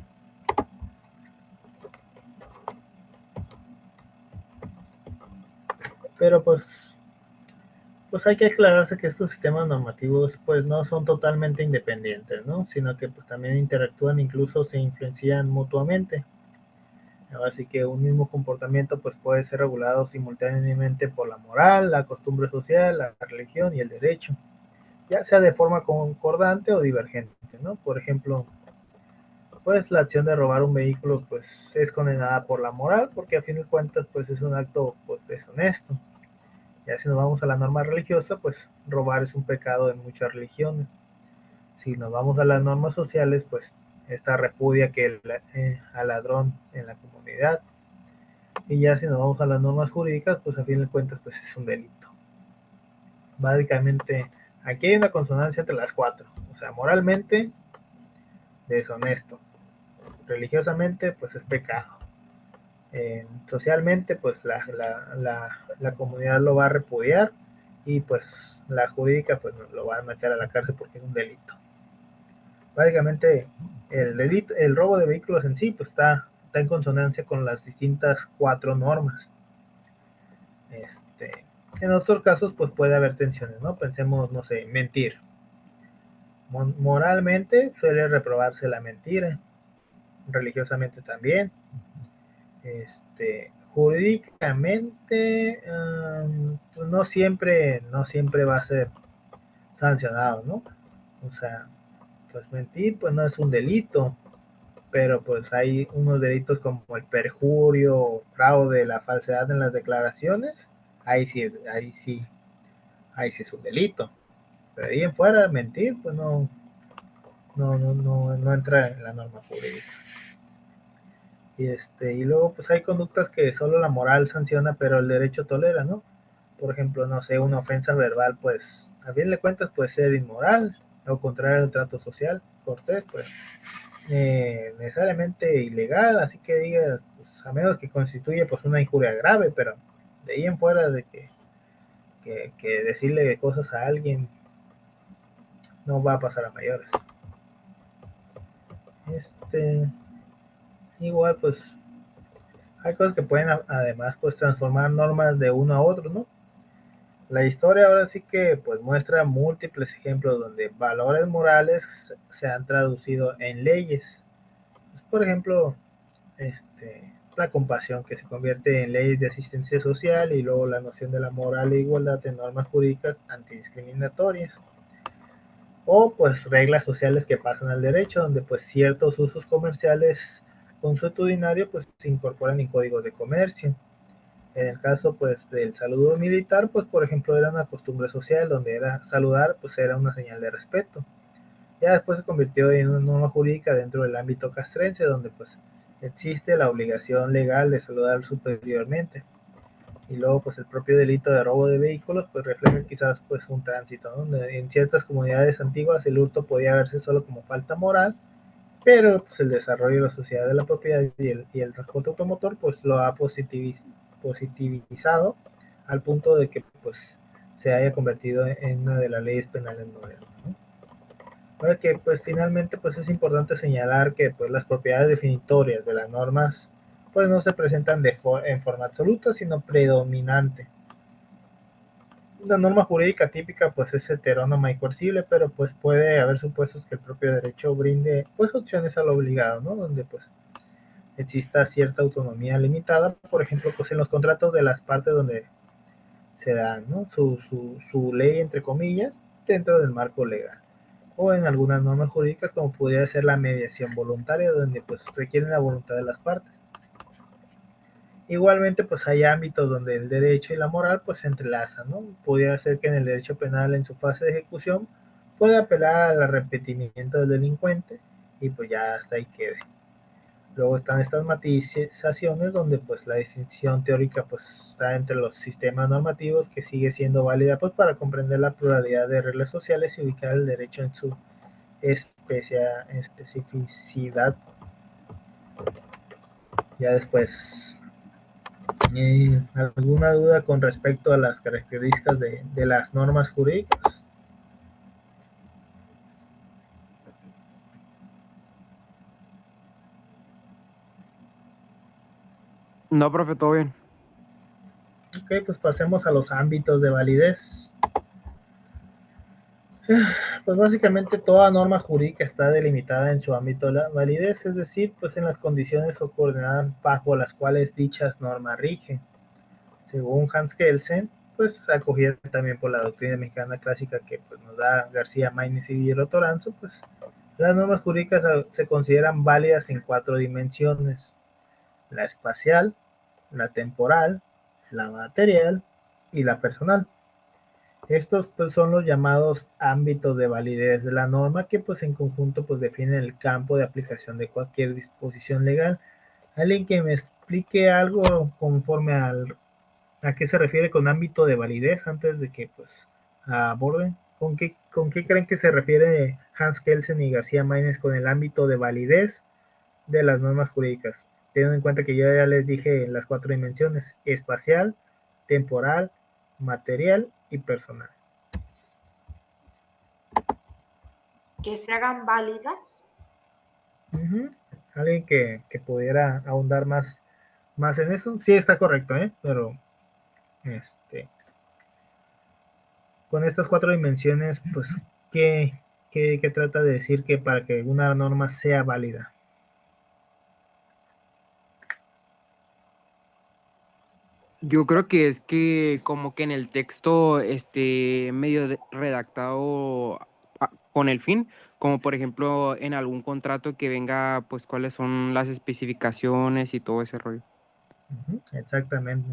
Pero pues hay que aclararse que estos sistemas normativos pues no son totalmente independientes, ¿no? Sino que pues también interactúan, incluso se influencian mutuamente. Así que un mismo comportamiento pues puede ser regulado simultáneamente por la moral, la costumbre social, la religión y el derecho, ya sea de forma concordante o divergente, ¿no? Por ejemplo, pues la acción de robar un vehículo pues es condenada por la moral, porque a fin de cuentas pues es un acto pues deshonesto. Ya si nos vamos a la norma religiosa, pues robar es un pecado en muchas religiones. Si nos vamos a las normas sociales, pues esta repudia que al ladrón en la comunidad. Y ya si nos vamos a las normas jurídicas, pues a fin de cuentas pues es un delito. Básicamente aquí hay una consonancia entre las cuatro. O sea, moralmente deshonesto, religiosamente pues es pecado, socialmente pues la comunidad lo va a repudiar, y pues la jurídica pues lo va a meter a la cárcel porque es un delito. Básicamente el robo de vehículos en sí pues está en consonancia con las distintas cuatro normas. En otros casos pues puede haber tensiones, ¿no? Pensemos, no sé, mentir. Moralmente suele reprobarse la mentira, religiosamente también. Jurídicamente pues no siempre va a ser sancionado, ¿no? O sea, pues mentir pues no es un delito, pero pues hay unos delitos como el perjurio, fraude, la falsedad en las declaraciones, ahí sí es un delito. Pero ahí en fuera mentir pues no entra en la norma jurídica. Y luego pues hay conductas que solo la moral sanciona, pero el derecho tolera, ¿no? Por ejemplo, no sé, una ofensa verbal, pues a bien le cuentas puede ser inmoral, o contrario al trato social, cortés, pues necesariamente ilegal, así que diga, pues, a menos que constituye pues una injuria grave, pero de ahí en fuera de que decirle cosas a alguien no va a pasar a mayores. Igual pues hay cosas que pueden además pues transformar normas de uno a otro, ¿no? La historia ahora sí que pues muestra múltiples ejemplos donde valores morales se han traducido en leyes. Pues, por ejemplo, la compasión que se convierte en leyes de asistencia social y luego la noción de la moral e igualdad en normas jurídicas antidiscriminatorias. O pues reglas sociales que pasan al derecho, donde pues ciertos usos comerciales consuetudinarios pues se incorporan en códigos de comercio. En el caso pues del saludo militar, pues por ejemplo era una costumbre social donde era saludar, pues era una señal de respeto. Ya después se convirtió en una norma jurídica dentro del ámbito castrense, donde pues existe la obligación legal de saludar superiormente. Y luego pues el propio delito de robo de vehículos pues refleja quizás pues un tránsito, ¿no? Donde en ciertas comunidades antiguas el hurto podía verse solo como falta moral, pero pues el desarrollo de la sociedad de la propiedad y el transporte automotor pues lo ha positivizado al punto de que pues se haya convertido en una de las leyes penales modernas, ¿no? Ahora que pues finalmente pues es importante señalar que pues las propiedades definitorias de las normas pues no se presentan en forma absoluta sino predominante. La norma jurídica típica pues es heterónoma y coercible, pero pues puede haber supuestos que el propio derecho brinde pues opciones al obligado, ¿no? Donde pues exista cierta autonomía limitada, por ejemplo pues en los contratos de las partes donde se da, ¿no? su ley entre comillas dentro del marco legal, o en algunas normas jurídicas como pudiera ser la mediación voluntaria donde pues requieren la voluntad de las partes. Igualmente, pues hay ámbitos donde el derecho y la moral pues se entrelazan, ¿no? Pudiera ser que en el derecho penal en su fase de ejecución puede apelar al arrepentimiento del delincuente y pues ya hasta ahí quede. Luego están estas matizaciones donde pues la distinción teórica pues está entre los sistemas normativos que sigue siendo válida pues para comprender la pluralidad de reglas sociales y ubicar el derecho en su especificidad. Ya después ¿alguna duda con respecto a las características de las normas jurídicas? No, profe, todo bien. Ok, pues pasemos a los ámbitos de validez. Pues básicamente toda norma jurídica está delimitada en su ámbito de la validez, es decir, pues en las condiciones o coordenadas bajo las cuales dichas normas rigen. Según Hans Kelsen, pues acogida también por la doctrina mexicana clásica que pues, nos da García Maínez y Guillermo Toranzo, pues las normas jurídicas se consideran válidas en 4 dimensiones: la espacial, la temporal, la material y la personal. Estos pues, son los llamados ámbitos de validez de la norma que pues en conjunto pues definen el campo de aplicación de cualquier disposición legal. Alguien que me explique algo conforme a qué se refiere con ámbito de validez antes de que pues aborden. ¿Con qué creen que se refiere Hans Kelsen y García Maínez con el ámbito de validez de las normas jurídicas? Teniendo en cuenta que yo ya les dije las 4 dimensiones: espacial, temporal, material y personal. Que se hagan válidas. Alguien que pudiera ahondar más en eso. Sí, está correcto, pero con estas 4 dimensiones, pues, ¿qué trata de decir que para que una norma sea válida? Yo creo que es que como que en el texto medio redactado con el fin, como por ejemplo en algún contrato que venga, pues cuáles son las especificaciones y todo ese rollo. Exactamente.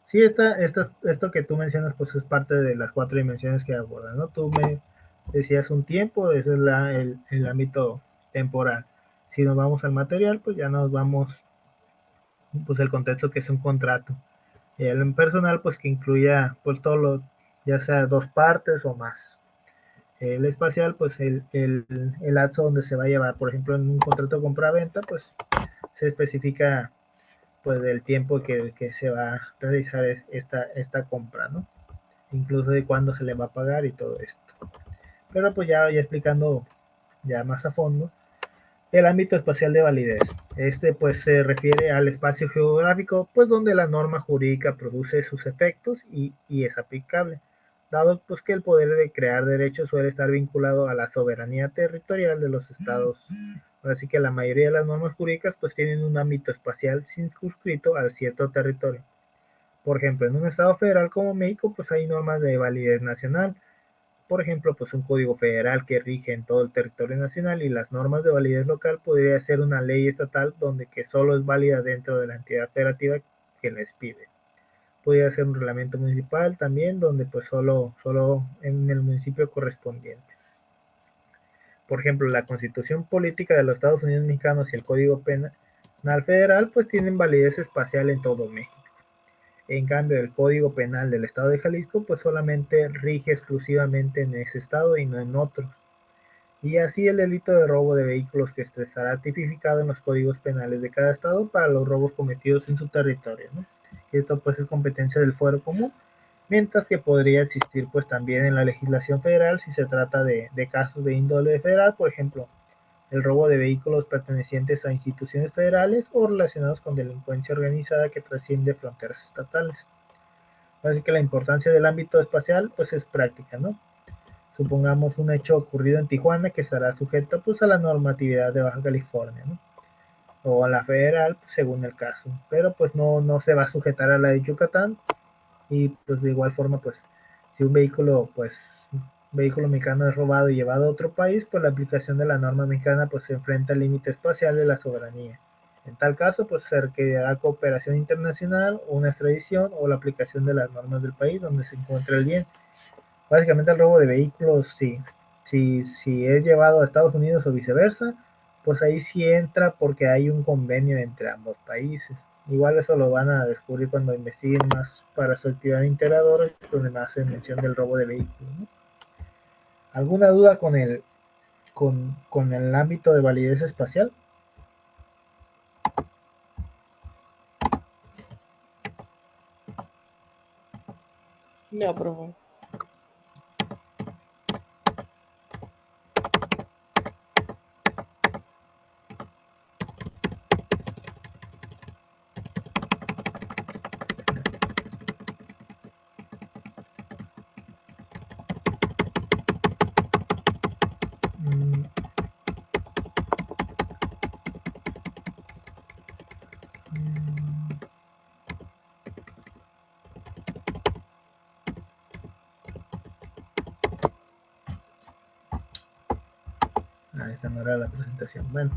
Sí, esto que tú mencionas, pues es parte de las 4 dimensiones que abordan, ¿no? Tú me decías un tiempo, ese es el ámbito temporal. Si nos vamos al material, pues ya nos vamos, pues el contexto que es un contrato. Y el personal, pues que incluya, pues todo lo, ya sea 2 partes o más. El espacial, pues el lapso donde se va a llevar, por ejemplo, en un contrato de compra-venta, pues se especifica pues del tiempo que se va a realizar esta compra, ¿no? Incluso de cuándo se le va a pagar y todo esto. Pero pues ya explicando ya más a fondo, el ámbito espacial de validez. Este pues se refiere al espacio geográfico, pues donde la norma jurídica produce sus efectos y es aplicable, dado pues que el poder de crear derechos suele estar vinculado a la soberanía territorial de los estados. Así que la mayoría de las normas jurídicas pues tienen un ámbito espacial circunscrito al cierto territorio. Por ejemplo, en un estado federal como México pues hay normas de validez nacional. Por ejemplo, pues un código federal que rige en todo el territorio nacional y las normas de validez local podría ser una ley estatal donde que solo es válida dentro de la entidad federativa que les pide. Podría ser un reglamento municipal también donde pues solo en el municipio correspondiente. Por ejemplo, la Constitución Política de los Estados Unidos Mexicanos y el Código Penal Federal pues tienen validez espacial en todo México. En cambio, el Código Penal del Estado de Jalisco pues solamente rige exclusivamente en ese estado y no en otros. Y así el delito de robo de vehículos que estará tipificado en los códigos penales de cada estado para los robos cometidos en su territorio, ¿no? Y esto pues es competencia del fuero común, mientras que podría existir pues también en la legislación federal si se trata de casos de índole federal, por ejemplo, el robo de vehículos pertenecientes a instituciones federales o relacionados con delincuencia organizada que trasciende fronteras estatales. Así que la importancia del ámbito espacial pues es práctica, ¿no? Supongamos un hecho ocurrido en Tijuana que estará sujeto pues a la normatividad de Baja California, ¿no? O a la federal pues, según el caso, pero pues no se va a sujetar a la de Yucatán. Y pues de igual forma pues si un vehículo mexicano es robado y llevado a otro país, pues la aplicación de la norma mexicana pues se enfrenta al límite espacial de la soberanía. En tal caso, pues se requerirá cooperación internacional, una extradición o la aplicación de las normas del país donde se encuentra el bien. Básicamente el robo de vehículos, si es llevado a Estados Unidos o viceversa, pues ahí sí entra porque hay un convenio entre ambos países. Igual eso lo van a descubrir cuando investiguen más para su actividad integradora, donde más se menciona del robo de vehículos, ¿no? ¿Alguna duda con el ámbito de validez espacial? No, profe. Esta no era la presentación. Bueno,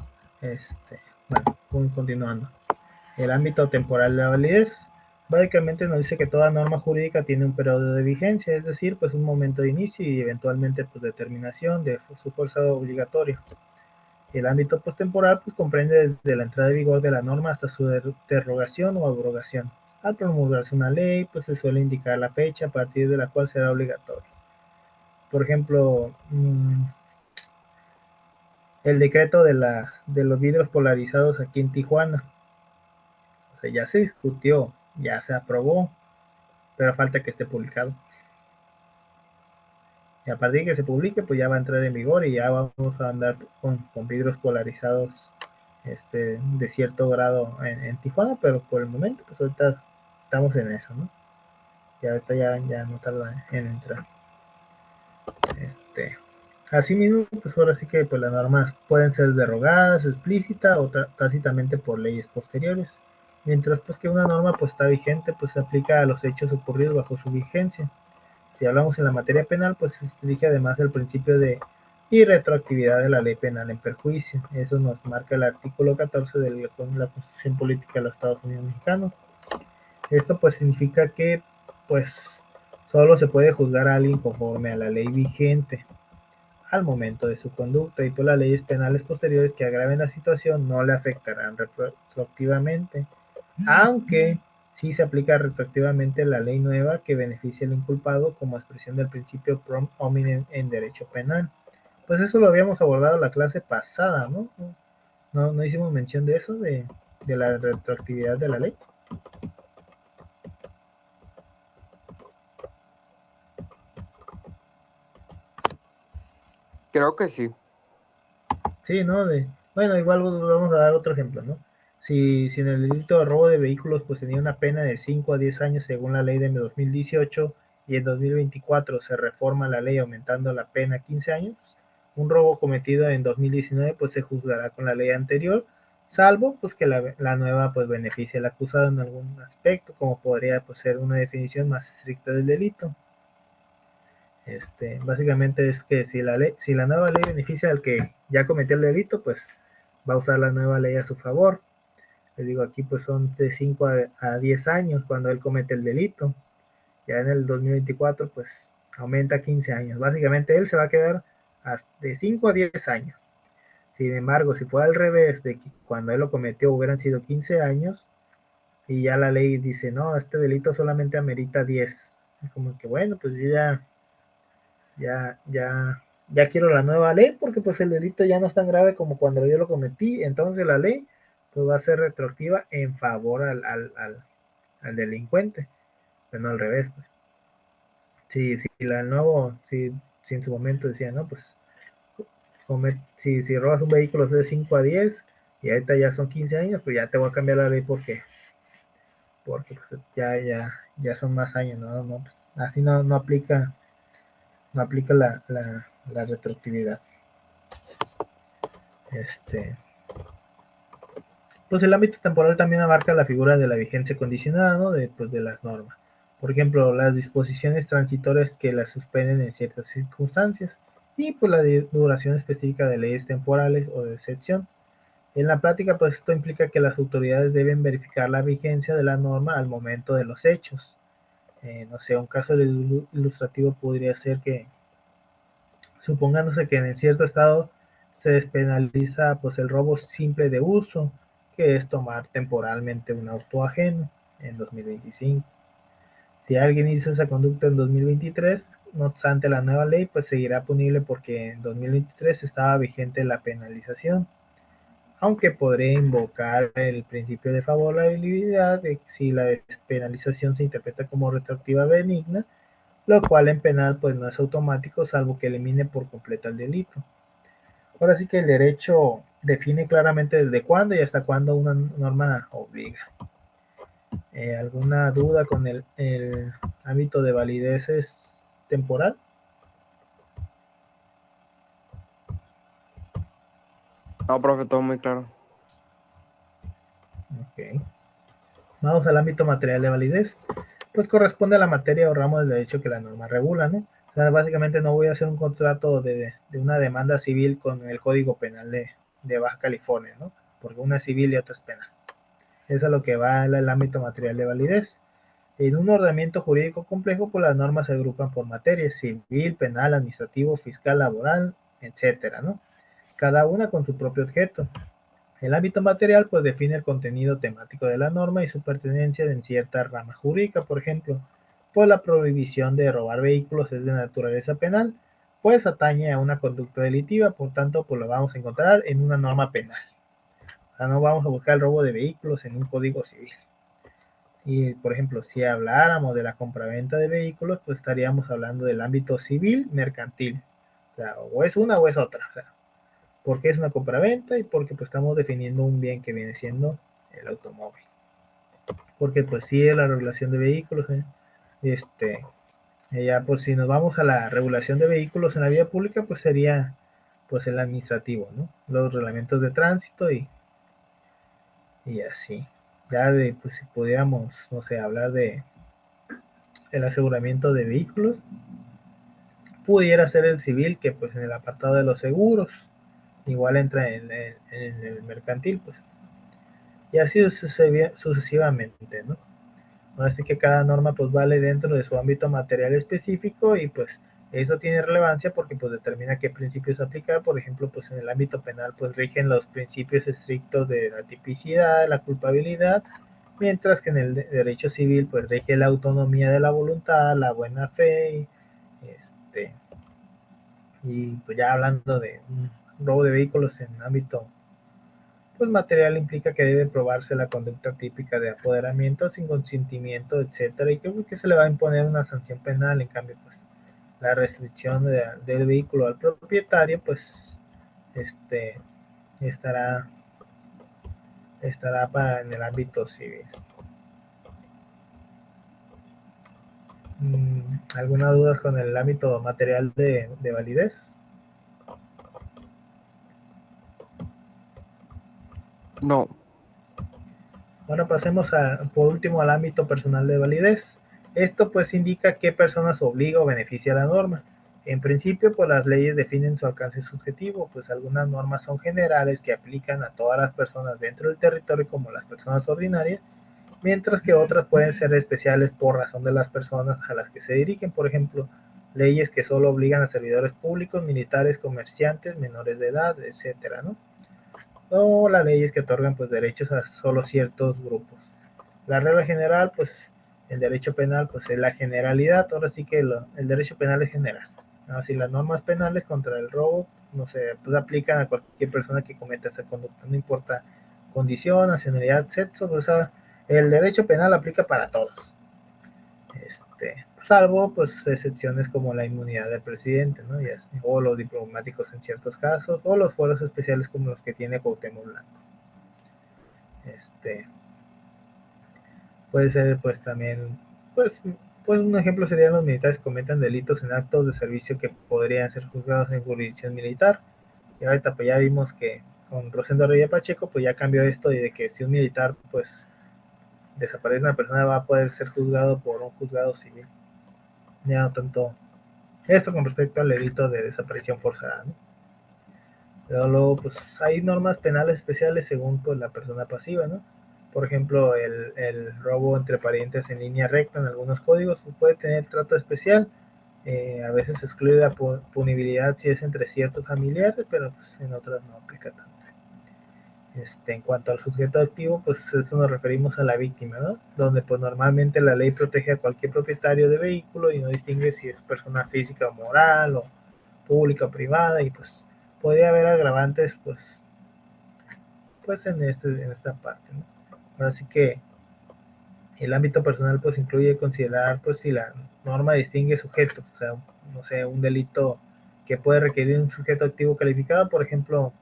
continuando. El ámbito temporal de la validez básicamente nos dice que toda norma jurídica tiene un periodo de vigencia, es decir, pues un momento de inicio y eventualmente pues determinación de su fuerza obligatoria. El ámbito postemporal pues comprende desde la entrada en vigor de la norma hasta su derogación o abrogación. Al promulgarse una ley, pues se suele indicar la fecha a partir de la cual será obligatorio. Por ejemplo, el decreto de los vidrios polarizados aquí en Tijuana. O sea, ya se discutió, ya se aprobó, pero falta que esté publicado. Y a partir de que se publique, pues ya va a entrar en vigor y ya vamos a andar con vidrios polarizados de cierto grado en Tijuana, pero por el momento, pues ahorita estamos en eso, ¿no? Y ahorita ya no tarda en entrar. Asimismo, pues ahora sí que pues, las normas pueden ser derogadas explícita o tácitamente por leyes posteriores. Mientras pues que una norma pues está vigente, pues se aplica a los hechos ocurridos bajo su vigencia. Si hablamos en la materia penal, pues se rige además del principio de y retroactividad de la ley penal en perjuicio. Eso nos marca el artículo 14 de la Constitución Política de los Estados Unidos Mexicanos. Esto pues significa que pues solo se puede juzgar a alguien conforme a la ley vigente al momento de su conducta, y pues las leyes penales posteriores que agraven la situación no le afectarán retroactivamente, aunque sí se aplica retroactivamente la ley nueva que beneficia al inculpado como expresión del principio prom hominem en derecho penal. Pues eso lo habíamos abordado en la clase pasada, ¿no? No hicimos mención de eso, de la retroactividad de la ley. Creo que sí. Sí, ¿no? Bueno, igual vamos a dar otro ejemplo, ¿no? Si en el delito de robo de vehículos pues tenía una pena de 5 a 10 años según la ley de 2018 y en 2024 se reforma la ley aumentando la pena a 15 años, un robo cometido en 2019 pues se juzgará con la ley anterior, salvo pues que la nueva pues beneficie al acusado en algún aspecto, como podría pues ser una definición más estricta del delito. Básicamente es que si la nueva ley beneficia al que ya cometió el delito, pues va a usar la nueva ley a su favor. Les digo, aquí pues son de 5 a 10 años cuando él comete el delito. Ya en el 2024 pues aumenta a 15 años. Básicamente él se va a quedar de 5 a 10 años. Sin embargo, si fue al revés, de que cuando él lo cometió hubieran sido 15 años, y ya la ley dice, no, este delito solamente amerita 10. Es como que bueno, pues yo ya quiero la nueva ley porque pues el delito ya no es tan grave como cuando yo lo cometí, entonces la ley pues va a ser retroactiva en favor al delincuente, pero no al revés. Pues. Si en su momento decía, no, pues si robas un vehículo es de 5 a 10 y ahorita ya son 15 años, pues ya te voy a cambiar la ley porque pues, ya son más años, ¿no? Pues, así no aplica la retroactividad. Pues el ámbito temporal también abarca la figura de la vigencia condicionada, ¿no? De las normas. Por ejemplo, las disposiciones transitorias que las suspenden en ciertas circunstancias y pues la duración específica de leyes temporales o de excepción. En la práctica, pues esto implica que las autoridades deben verificar la vigencia de la norma al momento de los hechos. No sé, un caso ilustrativo podría ser que, supongándose que en cierto estado se despenaliza pues el robo simple de uso, que es tomar temporalmente un auto ajeno en 2025. Si alguien hizo esa conducta en 2023, no obstante la nueva ley, pues seguirá punible porque en 2023 estaba vigente la penalización, aunque podría invocar el principio de favorabilidad de si la despenalización se interpreta como retroactiva benigna, lo cual en penal pues no es automático salvo que elimine por completo el delito. Ahora sí que el derecho define claramente desde cuándo y hasta cuándo una norma obliga. ¿Alguna duda con el ámbito de validez temporal? No, profe, todo muy claro. Ok. Vamos al ámbito material de validez. Pues corresponde a la materia o ramo del derecho que la norma regula, ¿no? O sea, básicamente no voy a hacer un contrato de una demanda civil con el Código Penal de Baja California, ¿no? Porque una es civil y otra es penal. Eso es lo que va al ámbito material de validez. En un ordenamiento jurídico complejo, pues las normas se agrupan por materias: civil, penal, administrativo, fiscal, laboral, etcétera, ¿no? Cada una con su propio objeto. El ámbito material pues define el contenido temático de la norma y su pertenencia en cierta rama jurídica. Por ejemplo, pues la prohibición de robar vehículos es de naturaleza penal, pues atañe a una conducta delictiva, por tanto pues lo vamos a encontrar en una norma penal. O sea, no vamos a buscar el robo de vehículos en un código civil. Y por ejemplo, si habláramos de la compraventa de vehículos, pues estaríamos hablando del ámbito civil mercantil. O sea, o es una o es otra. O sea, porque es una compraventa y porque pues estamos definiendo un bien que viene siendo el automóvil. Porque pues sí es la regulación de vehículos. Ya pues si nos vamos a la regulación de vehículos en la vía pública, pues sería pues el administrativo, ¿no? Los reglamentos de tránsito y así. Ya pues si pudiéramos, no sé, hablar de el aseguramiento de vehículos, pudiera ser el civil, que pues en el apartado de los seguros, igual entra en el mercantil, pues. Y así sucesivamente, ¿no? Así que cada norma pues vale dentro de su ámbito material específico y pues eso tiene relevancia porque pues determina qué principios aplicar. Por ejemplo, pues en el ámbito penal pues rigen los principios estrictos de la tipicidad, la culpabilidad, mientras que en el derecho civil pues rige la autonomía de la voluntad, la buena fe y pues ya hablando de un robo de vehículos en ámbito pues material implica que debe probarse la conducta típica de apoderamiento sin consentimiento, etcétera, y que se le va a imponer una sanción penal. En cambio, pues la restricción del vehículo al propietario, pues este estará para en el ámbito civil. ¿Alguna duda con el ámbito material de validez? No. Bueno, pasemos por último al ámbito personal de validez. Esto pues indica qué personas obliga o beneficia la norma. En principio, pues las leyes definen su alcance subjetivo, pues algunas normas son generales que aplican a todas las personas dentro del territorio como las personas ordinarias, mientras que otras pueden ser especiales por razón de las personas a las que se dirigen. Por ejemplo, leyes que solo obligan a servidores públicos, militares, comerciantes, menores de edad, etcétera, ¿no? O las leyes que otorgan pues derechos a solo ciertos grupos. La regla general, pues el derecho penal pues es la generalidad. Ahora sí que el derecho penal es general. Así las normas penales contra el robo, no sé, pues aplican a cualquier persona que cometa esa conducta, no importa condición, nacionalidad, sexo, o sea, el derecho penal aplica para todos. Salvo pues excepciones como la inmunidad del presidente, ¿no? O los diplomáticos en ciertos casos, o los fueros especiales como los que tiene Cuauhtémoc Blanco. Puede ser pues también, pues un ejemplo sería los militares que cometan delitos en actos de servicio que podrían ser juzgados en jurisdicción militar. Y ahorita pues ya vimos que con Rosendo Reyes Pacheco pues ya cambió esto y de que si un militar pues desaparece una persona va a poder ser juzgado por un juzgado civil. Ya no tanto esto con respecto al delito de desaparición forzada, ¿no? Pero luego pues hay normas penales especiales según pues la persona pasiva, ¿no? Por ejemplo, el robo entre parientes en línea recta en algunos códigos puede tener trato especial. A veces se excluye la punibilidad si es entre ciertos familiares, pero pues en otras no aplica tanto. En cuanto al sujeto activo, pues esto nos referimos a la víctima, ¿no? Donde pues normalmente la ley protege a cualquier propietario de vehículo y no distingue si es persona física o moral o pública o privada, y pues podría haber agravantes pues en esta parte, ¿no? Ahora sí que el ámbito personal pues incluye considerar pues si la norma distingue sujetos, o sea, no sé, un delito que puede requerir un sujeto activo calificado, por ejemplo,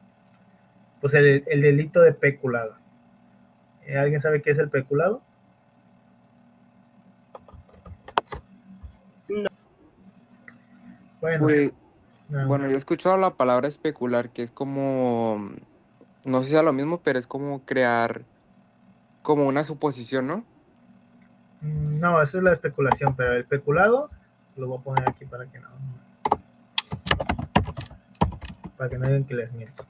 pues el delito de peculado. ¿Alguien sabe qué es el peculado? No. Bueno, Pues, bueno, yo he escuchado la palabra especular, que es como, no sé si sea lo mismo, pero es como crear como una suposición, ¿no? no, eso es la especulación, pero el peculado lo voy a poner aquí para que no digan que les miento.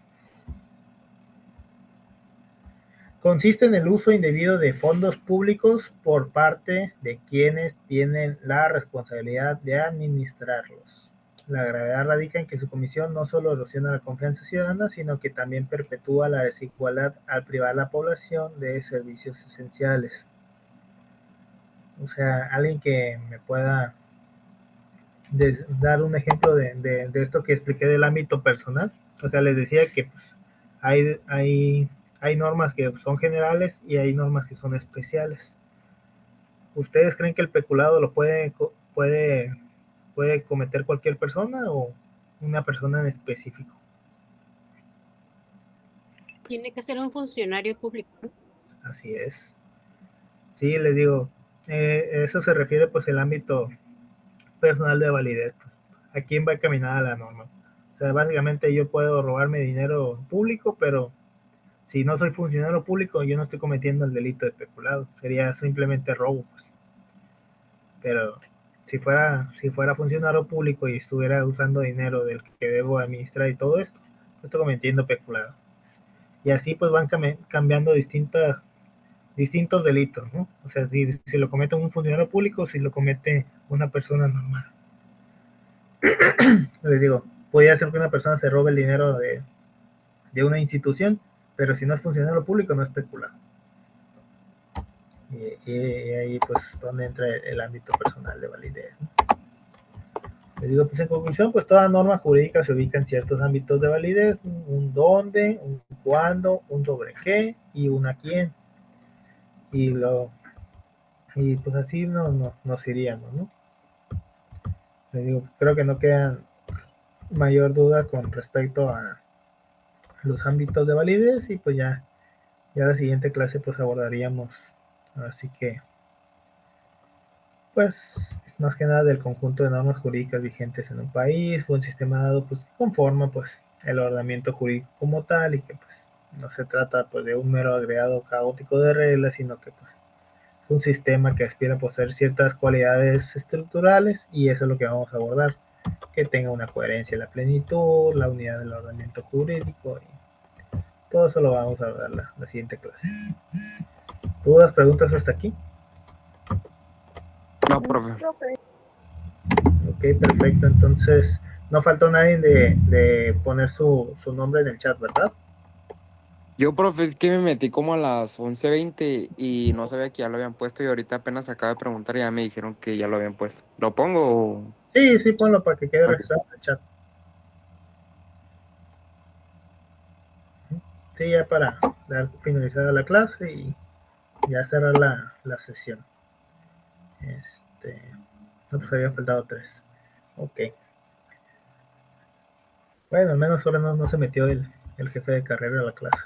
Consiste en el uso indebido de fondos públicos por parte de quienes tienen la responsabilidad de administrarlos. La gravedad radica en que su comisión no solo erosiona la confianza ciudadana, sino que también perpetúa la desigualdad al privar a la población de servicios esenciales. O sea, alguien que me pueda dar un ejemplo de esto que expliqué del ámbito personal. O sea, les decía que pues, hay normas que son generales y hay normas que son especiales. ¿Ustedes creen que el peculado lo puede cometer cualquier persona o una persona en específico? Tiene que ser un funcionario público. Así es. Sí, les digo, eso se refiere pues el ámbito personal de validez. ¿A quién va encaminada la norma? O sea, básicamente yo puedo robarme dinero público, pero si no soy funcionario público, yo no estoy cometiendo el delito de peculado. Sería simplemente robo, pues. Pero si fuera funcionario público y estuviera usando dinero del que debo administrar y todo esto, estoy cometiendo peculado. Y así pues van cambiando distintos delitos, ¿no? O sea, si lo comete un funcionario público, si lo comete una persona normal. Les digo, podría ser que una persona se robe el dinero de una institución, pero si no es funcionario público, no es peculado. Y ahí pues donde entra el ámbito personal de validez, ¿no? Les digo, pues en conclusión, pues toda norma jurídica se ubica en ciertos ámbitos de validez, un dónde, un cuándo, un sobre qué y un a quién. Y pues así nos iríamos, ¿no? Les digo, creo que no queda mayor duda con respecto a los ámbitos de validez y pues ya la siguiente clase pues abordaríamos, así que pues más que nada del conjunto de normas jurídicas vigentes en un país o un sistema dado pues que conforma pues el ordenamiento jurídico como tal y que pues no se trata pues de un mero agregado caótico de reglas, sino que pues es un sistema que aspira a poseer ciertas cualidades estructurales y eso es lo que vamos a abordar, que tenga una coherencia en la plenitud, la unidad del ordenamiento jurídico y todo eso lo vamos a abordar la siguiente clase. ¿Dudas, preguntas hasta aquí? No, profe. Ok, perfecto. Entonces, no faltó nadie de poner su nombre en el chat, ¿verdad? Yo, profe, es que me metí como a las 11:20 y no sabía que ya lo habían puesto y ahorita apenas acabo de preguntar y ya me dijeron que ya lo habían puesto. ¿Lo pongo o...? Sí, ponlo para que quede registrado en el chat. Sí, ya para dar finalizada la clase y ya cerrar la sesión. No, pues había faltado 3. Ok. Bueno, al menos ahora no se metió el jefe de carrera a la clase.